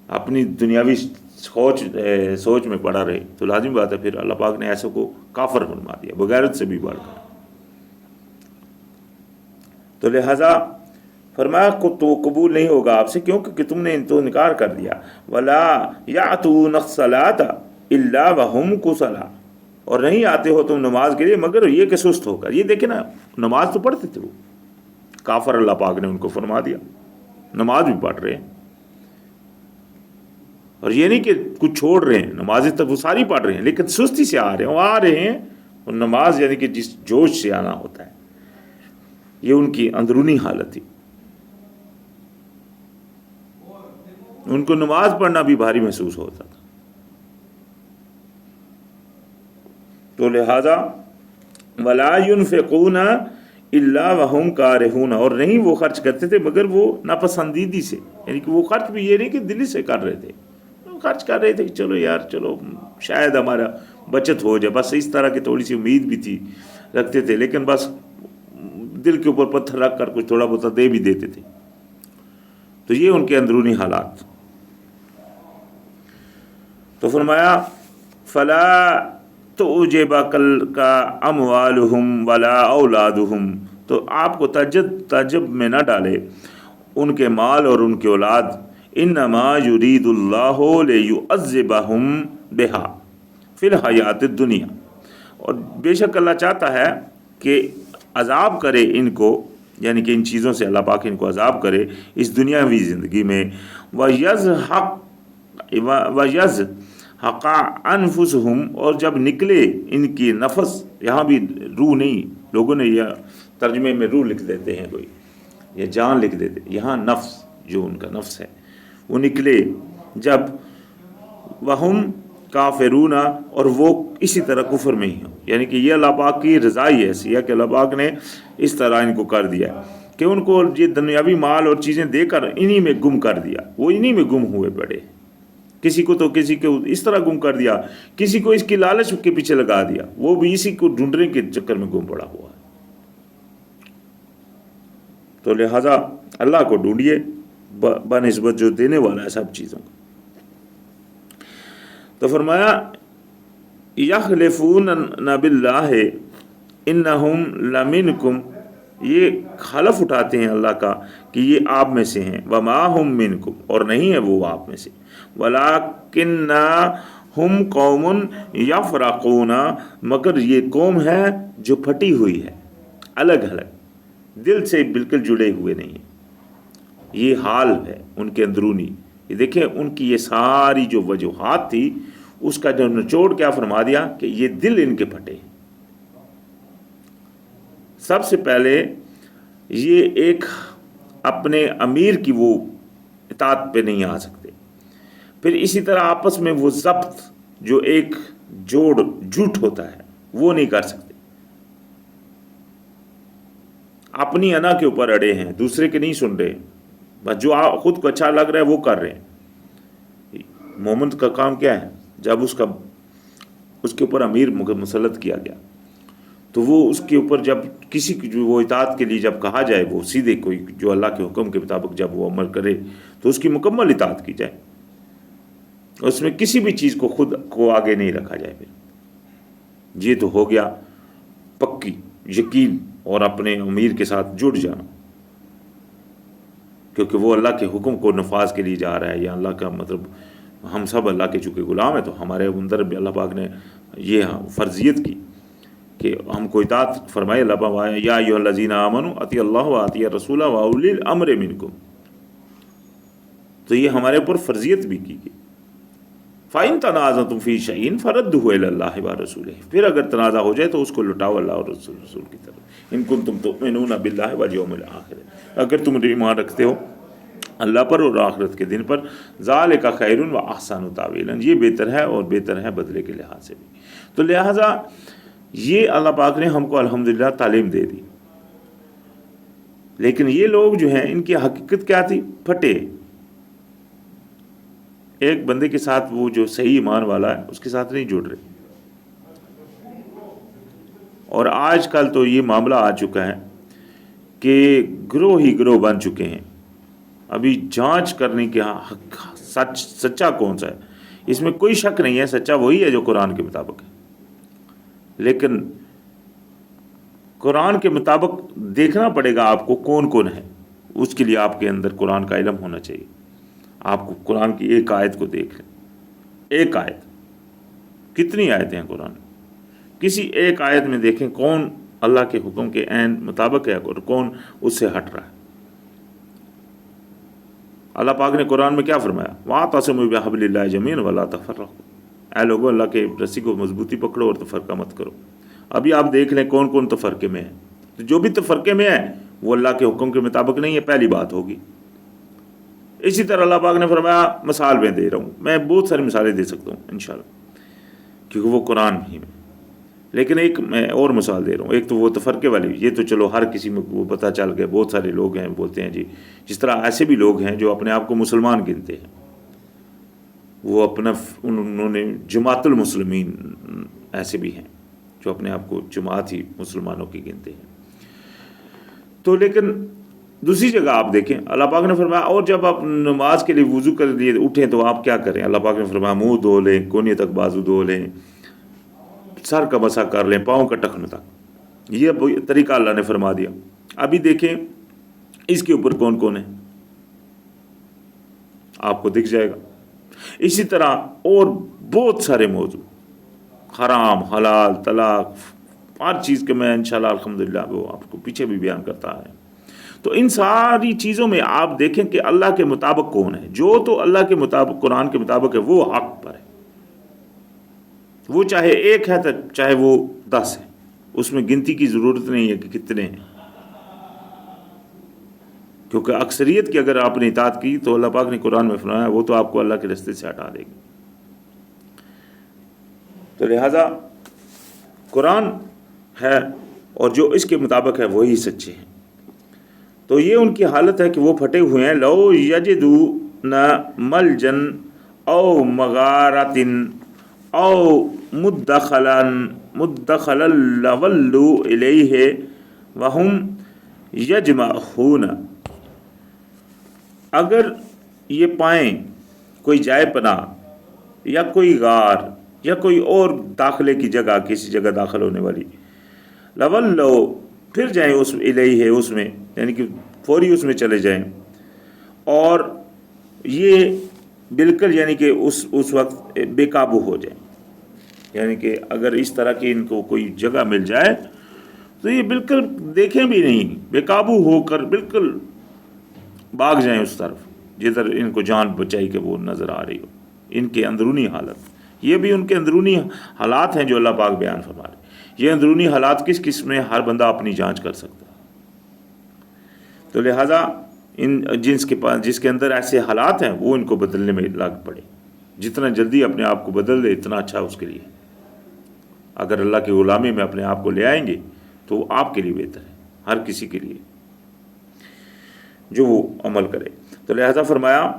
اپنی دنیاوی سوچ میں پڑا رہے، تو لازمی بات ہے پھر اللہ پاک نے ایسے کو کافر فرما دیا، بغیرت سے بھی بڑھ کر۔ تو لہذا فرمایا تو قبول نہیں ہوگا آپ سے، کیوں کہ تم نے تو انکار کر دیا۔ ولا یاتون الصلاۃ الا وهم کسلی، اور نہیں آتے ہو تم نماز کے لیے مگر یہ کہ سست ہو کر۔ یہ دیکھیں نا، نماز تو پڑھتے تھے وہ، کافر اللہ پاک نے ان کو فرما دیا، نماز بھی پڑھ رہے ہیں، اور یہ نہیں کہ کچھ چھوڑ رہے ہیں، نمازیں تب وہ ساری پڑھ رہے ہیں، لیکن سستی سے آ رہے ہیں، وہ آ رہے ہیں، اور نماز یعنی کہ جس جوش سے آنا ہوتا ہے، یہ ان کی اندرونی حالت تھی۔ ان کو نماز پڑھنا بھی بھاری محسوس ہوتا تھا۔ تو لہذا ولا ينفقون الا وهم کارہون، اور نہیں وہ خرچ کرتے تھے مگر وہ ناپسندیدی سے، یعنی کہ وہ خرچ بھی یہ نہیں کہ دلی سے کر رہے تھے، خرچ کر رہے تھے کہ چلو یار چلو شاید ہمارا بچت ہو جائے، بس اس طرح کی تھوڑی سی امید بھی تھی، رکھتے تھے، لیکن بس دل کے اوپر پتھر رکھ کر کچھ تھوڑا بہت دے بھی دیتے تھے۔ تو یہ ان کے اندرونی حالات۔ تو فرمایا فلا تعجبک اموالہم ولا اولادہم، تو آپ کو تعجب میں نہ ڈالے ان کے مال اور ان کی اولاد، انما یرید اللہ لیعذبہم بہا فی الحیات الدنیا، اور بے شک اللہ چاہتا ہے کہ عذاب کرے ان کو، یعنی کہ ان چیزوں سے اللہ پاک ان کو عذاب کرے اس دنیاوی زندگی میں، وَيَزْحَقَ أَنفُسُهُمْ، اور جب نکلے ان کی نفس، یہاں بھی روح نہیں، لوگوں نے یہ ترجمے میں روح لکھ دیتے ہیں، کوئی یا جان لکھ دیتے، یہاں نفس، جو ان کا نفس ہے وہ نکلے جب، وَهُمْ کافرون، اور وہ اسی طرح کفر میں ہی ہوں، یعنی کہ یہ اللہ پاک کی رضا ہی ایسی ہے کہ اللہ پاک نے اس طرح ان کو کر دیا کہ ان کو یہ دنیاوی مال اور چیزیں دے کر انہی میں گم کر دیا، وہ انہی میں گم ہوئے پڑے، کسی کو تو کسی کو اس طرح گم کر دیا، کسی کو اس کی لالچ کے پیچھے لگا دیا، وہ بھی اسی کو ڈھونڈنے کے چکر میں گم پڑا ہوا ہے۔ تو لہٰذا اللہ کو ڈھونڈیے بنسبت جو دینے والا ہے سب چیزوں کا۔ تو فرمایا یخلفون باللہ انہم لمنکم، یہ حلف اٹھاتے ہیں اللہ کا کہ یہ آپ میں سے ہیں، وما ہم منکم، اور نہیں ہے وہ آپ میں سے، ولکن ہم قوم یفرقون، مگر یہ قوم ہے جو پھٹی ہوئی ہے، الگ الگ، دل سے بالکل جڑے ہوئے نہیں ہیں، یہ حال ہے ان کے اندرونی۔ یہ دیکھیں ان کی یہ ساری جو وجوہات تھی اس کا جو نچوڑ کیا فرما دیا کہ یہ دل ان کے پھٹے ہیں۔ سب سے پہلے یہ ایک اپنے امیر کی وہ اطاعت پہ نہیں آ سکتے، پھر اسی طرح آپس میں وہ ضبط جو ایک جوڑ جھوٹ ہوتا ہے وہ نہیں کر سکتے، اپنی انا کے اوپر اڑے ہیں، دوسرے کے نہیں سن رہے، بس جو خود کو اچھا لگ رہا ہے وہ کر رہے ہیں۔ مومن کا کام کیا ہے؟ جب اس کے اوپر امیر مسلط کیا گیا تو وہ اس کے اوپر جب کسی کی جو وہ اطاعت کے لیے جب کہا جائے، وہ سیدھے کوئی جو اللہ کے حکم کے مطابق جب وہ عمل کرے تو اس کی مکمل اطاعت کی جائے، اس میں کسی بھی چیز کو خود کو آگے نہیں رکھا جائے۔ پھر یہ تو ہو گیا پکی یقین اور اپنے امیر کے ساتھ جڑ جانا، کیونکہ وہ اللہ کے حکم کو نفاذ کے لیے جا رہا ہے، یا اللہ کا مطلب ہم سب اللہ کے چونکہ غلام ہیں، تو ہمارے اندر بھی اللہ پاک نے یہ فرضیت کی کہ ہم کو اطاعت فرمائے۔ اللہ پاک یا ایھا الذین آمنوا اطیعوا اللہ واطیعوا الرسول واولی الامر منکم، تو یہ ہمارے اوپر فرضیت بھی کی گئی۔ فَإِن تَنَازَعْتُمْ فِي شَيْءٍ فَرُدُّوهُ إِلَى اللَّهِ وَرَسُولِهِ، پھر اگر تنازع ہو جائے تو اس کو لوٹاؤ اللہ اور رسول کی طرف۔ ان کنتم تؤمنون باللہ والیوم الآخر، اگر تم ایمان رکھتے ہو اللہ پر اور آخرت کے دن پر، ذالک خیر و احسن تاویلا، یہ بہتر ہے اور بہتر ہے بدلے کے لحاظ سے بھی۔ تو لہٰذا یہ اللہ پاک نے ہم کو الحمدللہ تعلیم دے دی، لیکن یہ لوگ جو ہیں ان کی حقیقت کیا تھی؟ پھٹے۔ ایک بندے کے ساتھ وہ جو صحیح ایمان والا ہے اس کے ساتھ نہیں جڑ رہے، اور آج کل تو یہ معاملہ آ چکا ہے کہ گروہ ہی گروہ بن چکے ہیں۔ ابھی جانچ کرنے کے سچا کون سا ہے، اس میں کوئی شک نہیں ہے، سچا وہی ہے جو قرآن کے مطابق ہے، لیکن قرآن کے مطابق دیکھنا پڑے گا آپ کو کون کون ہے، اس کے لیے آپ کے اندر قرآن کا علم ہونا چاہیے۔ آپ کو قرآن کی ایک آیت کو دیکھ لیں، ایک آیت، کتنی آیتیں ہیں قرآن میں، کسی ایک آیت میں دیکھیں کون اللہ کے حکم کے عین مطابق ہے اور کون اس سے ہٹ رہا ہے۔ اللہ پاک نے قرآن میں کیا فرمایا؟ وَاعْتَصِمُوا بِحَبْلِ اللَّهِ جَمِيعًا وَلَا تَفَرَّقُوا، اے لوگوں اللہ کے رسی کو مضبوطی پکڑو اور تفرقہ مت کرو۔ ابھی آپ دیکھ لیں کون کون تفرقے میں ہے، تو جو بھی تفرقے میں ہے وہ اللہ کے حکم کے مطابق نہیں ہے، پہلی بات ہوگی۔ اسی طرح اللہ پاک نے فرمایا، مثال میں دے رہا ہوں، میں بہت ساری مثالیں دے سکتا ہوں انشاءاللہ کیونکہ وہ قرآن ہی میں، لیکن ایک میں اور مثال دے رہا ہوں۔ ایک تو وہ تفرقے والی، یہ تو چلو ہر کسی میں وہ پتہ چل گیا، بہت سارے لوگ ہیں بولتے ہیں جی، جس طرح ایسے بھی لوگ ہیں جو اپنے آپ کو مسلمان گنتے ہیں، وہ اپنا انہوں نے جماعت المسلمین، ایسے بھی ہیں جو اپنے آپ کو جماعت ہی مسلمانوں کی گنتے ہیں۔ تو لیکن دوسری جگہ آپ دیکھیں اللہ پاک نے فرمایا اور جب آپ نماز کے لیے وضو کر لیے اٹھیں تو آپ کیا کریں. اللہ پاک نے فرمایا منہ دھو لیں, کونے تک بازو دھو لیں, سر کا مسح کر لیں, پاؤں کا ٹخن تک. یہ طریقہ اللہ نے فرما دیا. ابھی دیکھیں اس کے اوپر کون کون ہے, آپ کو دکھ جائے گا. اسی طرح اور بہت سارے موضوع, حرام حلال طلاق, ہر چیز کے میں انشاءاللہ الحمدللہ وہ آپ کو پیچھے بھی بیان کرتا ہے. تو ان ساری چیزوں میں آپ دیکھیں کہ اللہ کے مطابق کون ہے. جو تو اللہ کے مطابق قرآن کے مطابق ہے وہ حق پر ہے. وہ چاہے ایک ہے تو چاہے وہ 10 ہے, اس میں گنتی کی ضرورت نہیں ہے کہ کتنے ہیں, کیونکہ اکثریت کی اگر آپ نے اطاعت کی تو اللہ پاک نے قرآن میں فرمایا وہ تو آپ کو اللہ کے راستے سے ہٹا دے گی. تو لہذا قرآن ہے اور جو اس کے مطابق ہے وہی سچے ہیں. تو یہ ان کی حالت ہے کہ وہ پھٹے ہوئے ہیں. لو یجدون ملجن او مغارتن او مدخلا لولوا الیہ وہم یجمعون. اگر یہ پائیں کوئی جائے پناہ یا کوئی غار یا کوئی اور داخلے کی جگہ, کسی جگہ داخل ہونے والی, لولوا پھر جائیں اس الیہ اس میں, یعنی کہ فوری اس میں چلے جائیں. اور یہ بالکل یعنی کہ اس وقت بے قابو ہو جائیں, یعنی کہ اگر اس طرح کی ان کو کوئی جگہ مل جائے تو یہ بالکل دیکھیں بھی نہیں, بے قابو ہو کر بالکل بھاگ جائیں اس طرف جدھر ان کو جان بچائی کہ وہ نظر آ رہی ہو. ان کے اندرونی حالت, یہ بھی ان کے اندرونی حالات ہیں جو اللہ پاک بیان فرما رہے ہیں. یہ اندرونی حالات کس قسم میں ہر بندہ اپنی جانچ کر سکتا ہے. تو لہٰذا جس کے اندر ایسے حالات ہیں وہ ان کو بدلنے میں لگ پڑے. جتنا جلدی اپنے آپ کو بدل دے اتنا اچھا اس کے لیے. اگر اللہ کی غلامی میں اپنے آپ کو لے آئیں گے تو وہ آپ کے لیے بہتر ہے, ہر کسی کے لیے جو وہ عمل کرے. تو لہذا فرمایا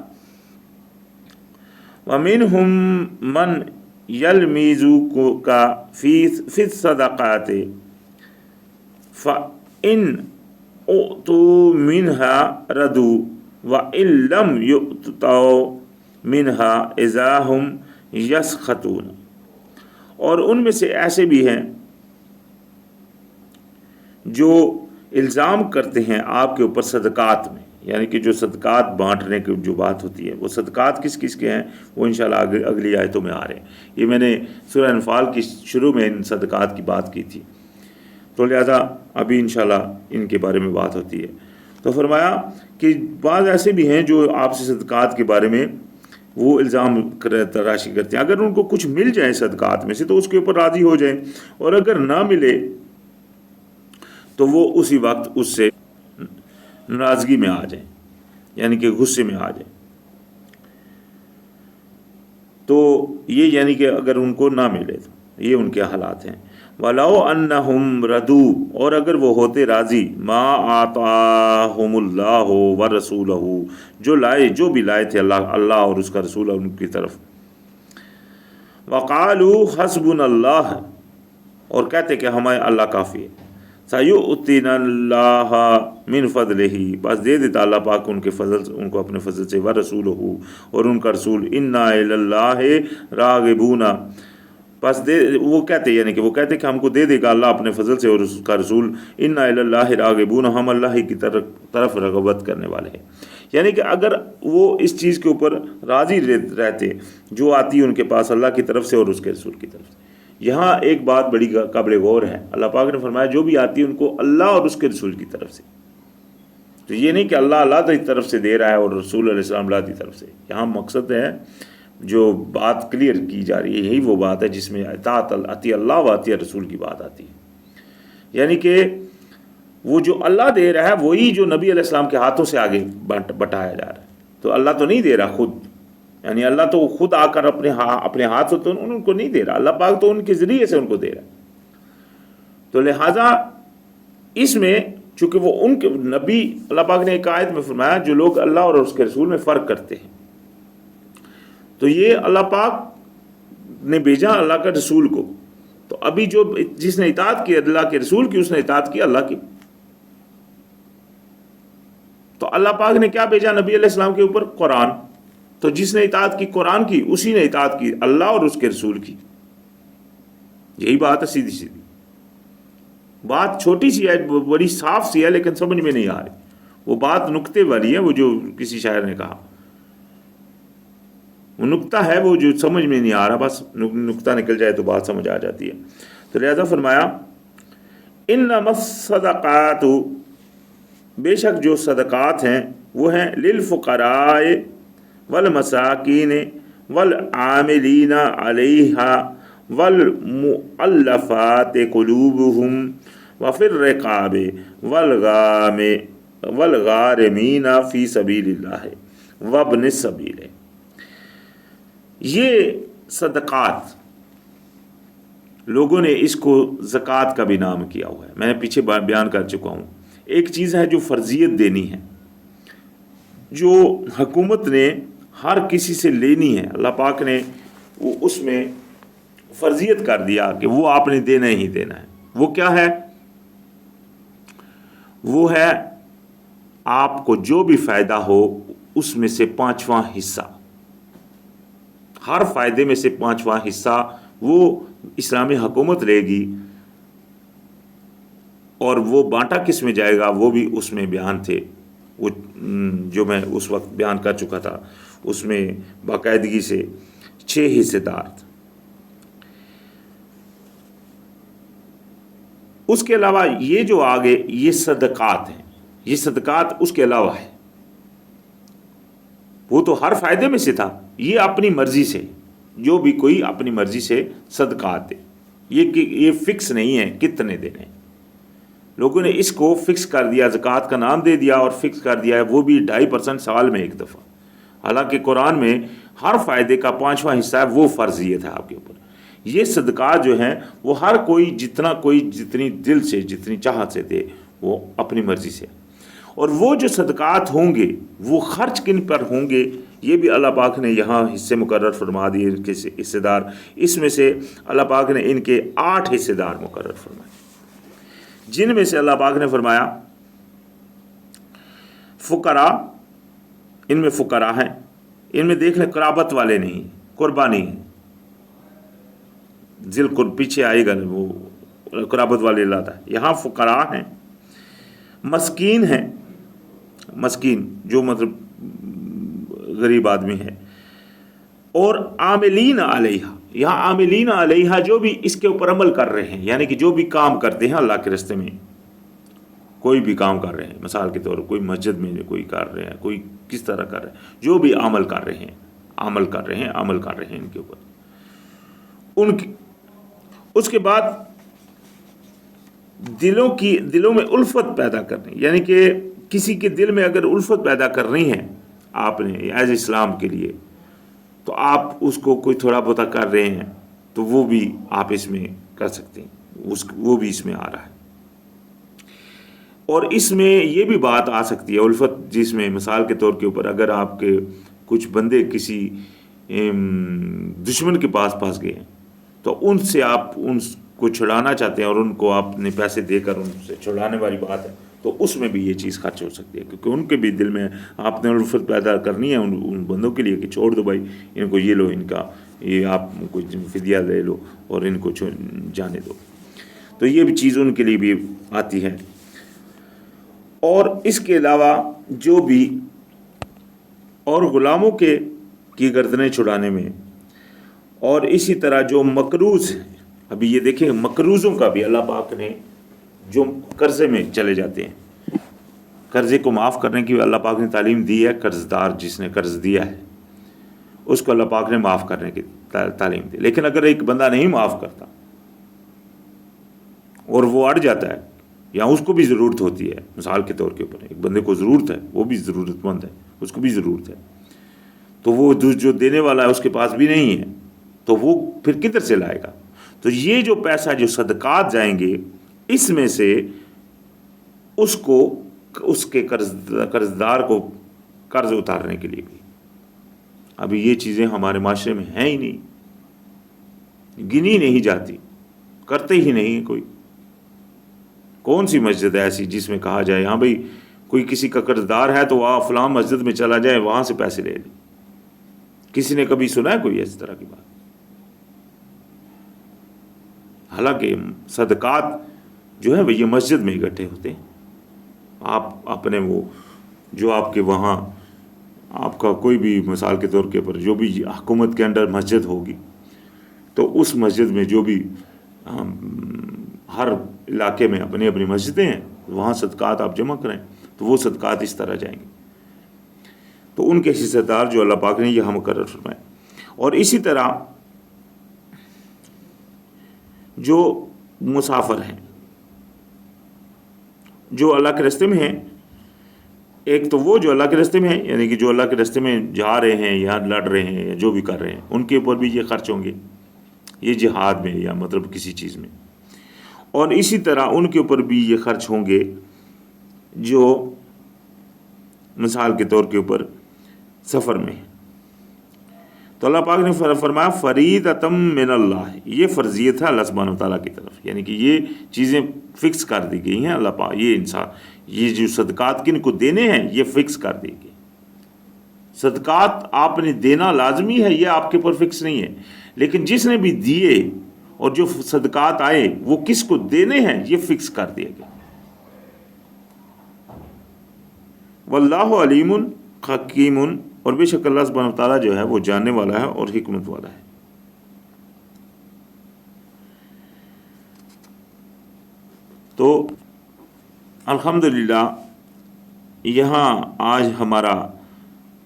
وَمِنْهُمْ مَنْ يَلْمِزُكَ فِي الصَّدَقَاتِ فَإِنْ أُعْطُوا مِنْهَا رَضُوا وَإِنْ لَمْ يُؤْتَوْا مِنْهَا إِذَا هُمْ يَسْخَطُونَ. اور ان میں سے ایسے بھی ہیں جو الزام کرتے ہیں آپ کے اوپر صدقات میں, یعنی کہ جو صدقات بانٹنے کی جو بات ہوتی ہے, وہ صدقات کس کس کے ہیں وہ انشاءاللہ اگلی آیتوں میں آ رہے ہیں. یہ میں نے سورہ انفال کی شروع میں ان صدقات کی بات کی تھی, تو لہذا ابھی انشاءاللہ ان کے بارے میں بات ہوتی ہے. تو فرمایا کہ بعض ایسے بھی ہیں جو آپ سے صدقات کے بارے میں وہ الزام تراشی کرتے ہیں. اگر ان کو کچھ مل جائے صدقات میں سے تو اس کے اوپر راضی ہو جائیں, اور اگر نہ ملے تو وہ اسی وقت اس سے ناراضگی میں آ جائیں, یعنی کہ غصے میں آ جائیں. تو یہ یعنی کہ اگر ان کو نہ ملے تو یہ ان کے حالات ہیں. وَلَوْ أَنَّهُمْ رَضُوا, اور اگر وہ ہوتے راضی, مَا آتَاهُمُ اللَّهُ وَرَسُولَهُ, جو بھی لائے تھے اللہ اور اس کا رسول ان کی طرف. وَقَالُوا حَسْبُنَا اللَّهُ, اور کہتے کہ ہمیں اللہ کافی ہے. سَيُؤْتِنَا اللَّهَ مِنْ فَضْلِهِ, بس دے دیتا اللہ پاک ان کے فضل, ان کو اپنے فضل سے. وَرَسُولُهُ, اور ان کا رسول. إِنَّا إِلَى اللَّهِ رَاغِبُونَ, بس وہ کہتے یعنی کہ وہ کہتے کہ ہم کو دے دے گا اللہ اپنے فضل سے اور اس کا رسول. إِنَّا إِلَى اللَّهِ رَاغِبُونَ, ہم اللہ کی طرف رغبت کرنے والے ہیں. یعنی کہ اگر وہ اس چیز کے اوپر راضی رہتے جو آتی ان کے پاس اللہ کی طرف سے اور اس کے رسول کی طرف سے. یہاں ایک بات بڑی قابل غور ہے, اللہ پاک نے فرمایا جو بھی آتی ہے ان کو اللہ اور اس کے رسول کی طرف سے. تو یہ نہیں کہ اللہ کی طرف سے دے رہا ہے اور رسول علیہ السلام اللہ کی طرف سے. یہاں مقصد ہے جو بات کلیئر کی جا رہی ہے یہی وہ بات ہے جس میں اطاعت اطیع اللہ و اطیع رسول کی بات آتی ہے. یعنی کہ وہ جو اللہ دے رہا ہے وہی جو نبی علیہ السلام کے ہاتھوں سے آگے بٹایا جا رہا ہے. تو اللہ تو نہیں دے رہا خود, یعنی اللہ تو خود آ کر اپنے ہاتھ سے تو ان کو نہیں دے رہا, اللہ پاک تو ان کے ذریعے سے ان کو دے رہا ہے. تو لہٰذا اس میں چونکہ وہ ان کے نبی, اللہ پاک نے ایک آیت میں فرمایا جو لوگ اللہ اور اس کے رسول میں فرق کرتے ہیں, تو یہ اللہ پاک نے بھیجا اللہ کا رسول کو. تو ابھی جو جس نے اطاعت کی اللہ کے رسول کی اس نے اطاعت کی اللہ کی. تو اللہ پاک نے کیا بھیجا نبی علیہ السلام کے اوپر؟ قرآن. تو جس نے اطاعت کی قرآن کی، اسی نے اطاعت کی اللہ اور اس کے رسول کی. یہی بات ہے، سیدھی سیدھی بات. چھوٹی سی ہے، بڑی صاف سی ہے، لیکن سمجھ میں نہیں آ رہی. وہ بات نکتے والی ہے، وہ جو کسی شاعر نے کہا، وہ نکتہ ہے، وہ جو سمجھ میں نہیں آ رہا، بس نکتہ نکل جائے تو بات سمجھ آ جاتی ہے. تو لہذا فرمایا انما الصدقات، بے شک جو صدقات ہیں وہ ہیں للفقراء والمساکین والعاملین علیہا والمؤلفات قلوبہم وفی الرقاب والغارمین فی سبیل اللہ وابن السبیل. یہ صدقات لوگوں نے اس کو زکوٰۃ کا بھی نام کیا ہوا ہے. میں نے پیچھے بیان کر چکا ہوں. ایک چیز ہے جو فرضیت دینی ہے، جو حکومت نے ہر کسی سے لینی ہے. اللہ پاک نے وہ اس میں فرضیت کر دیا کہ وہ آپ نے دینا ہی دینا ہے. وہ کیا ہے؟ وہ ہے آپ کو جو بھی فائدہ ہو اس میں سے 5واں حصہ، ہر فائدے میں سے 5واں حصہ وہ اسلامی حکومت لے گی. اور وہ بانٹا کس میں جائے گا وہ بھی اس میں بیان تھے، وہ جو میں اس وقت بیان کر چکا تھا. اس میں باقاعدگی سے 6 حصے دار تھے. اس کے علاوہ یہ جو آگے یہ صدقات ہیں، یہ صدقات اس کے علاوہ ہے. وہ تو ہر فائدے میں سے تھا، یہ اپنی مرضی سے، جو بھی کوئی اپنی مرضی سے صدقات دے. یہ فکس نہیں ہے کتنے دینے. لوگوں نے اس کو فکس کر دیا، زکوٰۃ کا نام دے دیا اور فکس کر دیا ہے، وہ بھی 2.5% سال میں ایک دفعہ. حالانکہ قرآن میں ہر فائدے کا 5واں حصہ ہے، وہ فرضیت ہے آپ کے اوپر. یہ صدقات جو ہیں وہ ہر کوئی جتنی دل سے، جتنی چاہت سے دے، وہ اپنی مرضی سے. اور وہ جو صدقات ہوں گے وہ خرچ کن پر ہوں گے، یہ بھی اللہ پاک نے یہاں حصے مقرر فرما دیے. ان کے حصے دار، اس میں سے اللہ پاک نے ان کے 8 حصے دار مقرر فرمائے، جن میں سے اللہ پاک نے فرمایا فقراء. ان میں فقراء ہیں، ان میں دیکھ لیں قرابت والے نہیں، قربانی ہے. ذل قرب پیچھے آئے گا، وہ قرابت والے لاتا ہے. یہاں فقراء ہیں، مسکین ہیں، مسکین جو مطلب غریب آدمی ہے، اور عاملین علیہا. یہاں عاملین علیہا جو بھی اس کے اوپر عمل کر رہے ہیں، یعنی کہ جو بھی کام کرتے ہیں اللہ کے راستے میں، کوئی بھی کام کر رہے ہیں. مثال کے طور پر کوئی مسجد میں کوئی کر رہے ہیں، کوئی کس طرح کر رہے ہیں، جو بھی عمل کر رہے ہیں ان کے اوپر ان کی. اس کے بعد دلوں میں الفت پیدا کرنی، یعنی کہ کسی کے دل میں اگر الفت پیدا کرنی ہے آپ نے ایز اسلام کے لیے، تو آپ اس کو کوئی تھوڑا بہت کر رہے ہیں تو وہ بھی آپ اس میں کر سکتے ہیں، وہ بھی اس میں آ رہا ہے. اور اس میں یہ بھی بات آ سکتی ہے الفت، جس میں مثال کے طور کے اوپر اگر آپ کے کچھ بندے کسی دشمن کے پاس پھنس گئے ہیں تو ان سے آپ ان کو چھڑانا چاہتے ہیں اور ان کو آپ نے پیسے دے کر ان سے چھڑانے والی بات ہے، تو اس میں بھی یہ چیز خرچ ہو سکتی ہے. کیونکہ ان کے بھی دل میں آپ نے الفت پیدا کرنی ہے ان بندوں کے لیے کہ چھوڑ دو بھائی، ان کو یہ لو، ان کا یہ آپ کچھ فدیہ لے لو اور ان کو جانے دو. تو یہ بھی چیز ان کے لیے بھی آتی ہے. اور اس کے علاوہ جو بھی اور غلاموں کی گردنیں چھڑانے میں، اور اسی طرح جو مقروض ہیں. ابھی یہ دیکھیں مقروضوں کا بھی اللہ پاک نے، جو قرضے میں چلے جاتے ہیں، قرضے کو معاف کرنے کی اللہ پاک نے تعلیم دی ہے. قرض دار جس نے قرض دیا ہے اس کو اللہ پاک نے معاف کرنے کی تعلیم دی. لیکن اگر ایک بندہ نہیں معاف کرتا اور وہ اڑ جاتا ہے، یا اس کو بھی ضرورت ہوتی ہے، مثال کے طور کے اوپر ایک بندے کو ضرورت ہے، وہ بھی ضرورت مند ہے، اس کو بھی ضرورت ہے، تو وہ جو دینے والا ہے اس کے پاس بھی نہیں ہے، تو وہ پھر کدھر سے لائے گا؟ تو یہ جو پیسہ جو صدقات جائیں گے، اس میں سے اس کے قرض دار کو قرض اتارنے کے لیے بھی. ابھی یہ چیزیں ہمارے معاشرے میں ہیں ہی نہیں، گنی نہیں جاتی، کرتے ہی نہیں. کوئی کون سی مسجد ہے ایسی جس میں کہا جائے ہاں بھائی کوئی کسی کا قرض دار ہے تو وہ فلاں مسجد میں چلا جائے، وہاں سے پیسے لے لے۔ کسی نے کبھی سنا ہے کوئی اس طرح کی بات؟ حالانکہ صدقات جو ہے وہ یہ مسجد میں اکٹھے ہوتے ہیں۔ آپ اپنے وہ جو آپ کے وہاں آپ کا کوئی بھی مثال کے طور کے پر جو بھی حکومت کے انڈر مسجد ہوگی تو اس مسجد میں جو بھی ہر علاقے میں اپنی اپنی مسجدیں ہیں، وہاں صدقات آپ جمع کریں تو وہ صدقات اس طرح جائیں گے۔ تو ان کے حصہ دار جو اللہ پاک نے یہاں مقرر فرمائے۔ اور اسی طرح جو مسافر ہیں، جو اللہ کے راستے میں ہیں، ایک تو وہ جو اللہ کے راستے میں ہیں، یعنی کہ جو اللہ کے راستے میں جا رہے ہیں یا لڑ رہے ہیں یا جو بھی کر رہے ہیں، ان کے اوپر بھی یہ خرچ ہوں گے، یہ جہاد میں یا مطلب کسی چیز میں۔ اور اسی طرح ان کے اوپر بھی یہ خرچ ہوں گے جو مثال کے طور کے اوپر سفر میں۔ تو اللہ پاک نے فرمایا فریضۃ من اللہ، یہ فرضیت ہے اللہ سبحانہ وتعالیٰ کی طرف، یعنی کہ یہ چیزیں فکس کر دی گئی ہیں اللہ پاک، یہ انسان یہ جو صدقات کن کو دینے ہیں یہ فکس کر دی گئی۔ صدقات آپ نے دینا لازمی ہے، یہ آپ کے اوپر فکس نہیں ہے، لیکن جس نے بھی دیے اور جو صدقات آئے وہ کس کو دینے ہیں یہ فکس کر دیا گیا۔ واللہ علیم حکیم، اور بے شک اللہ سبحانہ وتعالیٰ جو ہے وہ جاننے والا ہے اور حکمت والا ہے۔ تو الحمدللہ یہاں آج ہمارا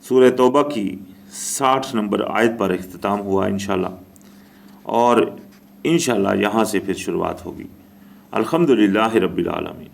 سورہ توبہ کی 60 نمبر آیت پر اختتام ہوا انشاءاللہ، اور انشاءاللہ یہاں سے پھر شروعات ہوگی۔ الحمدللہ رب العالمین۔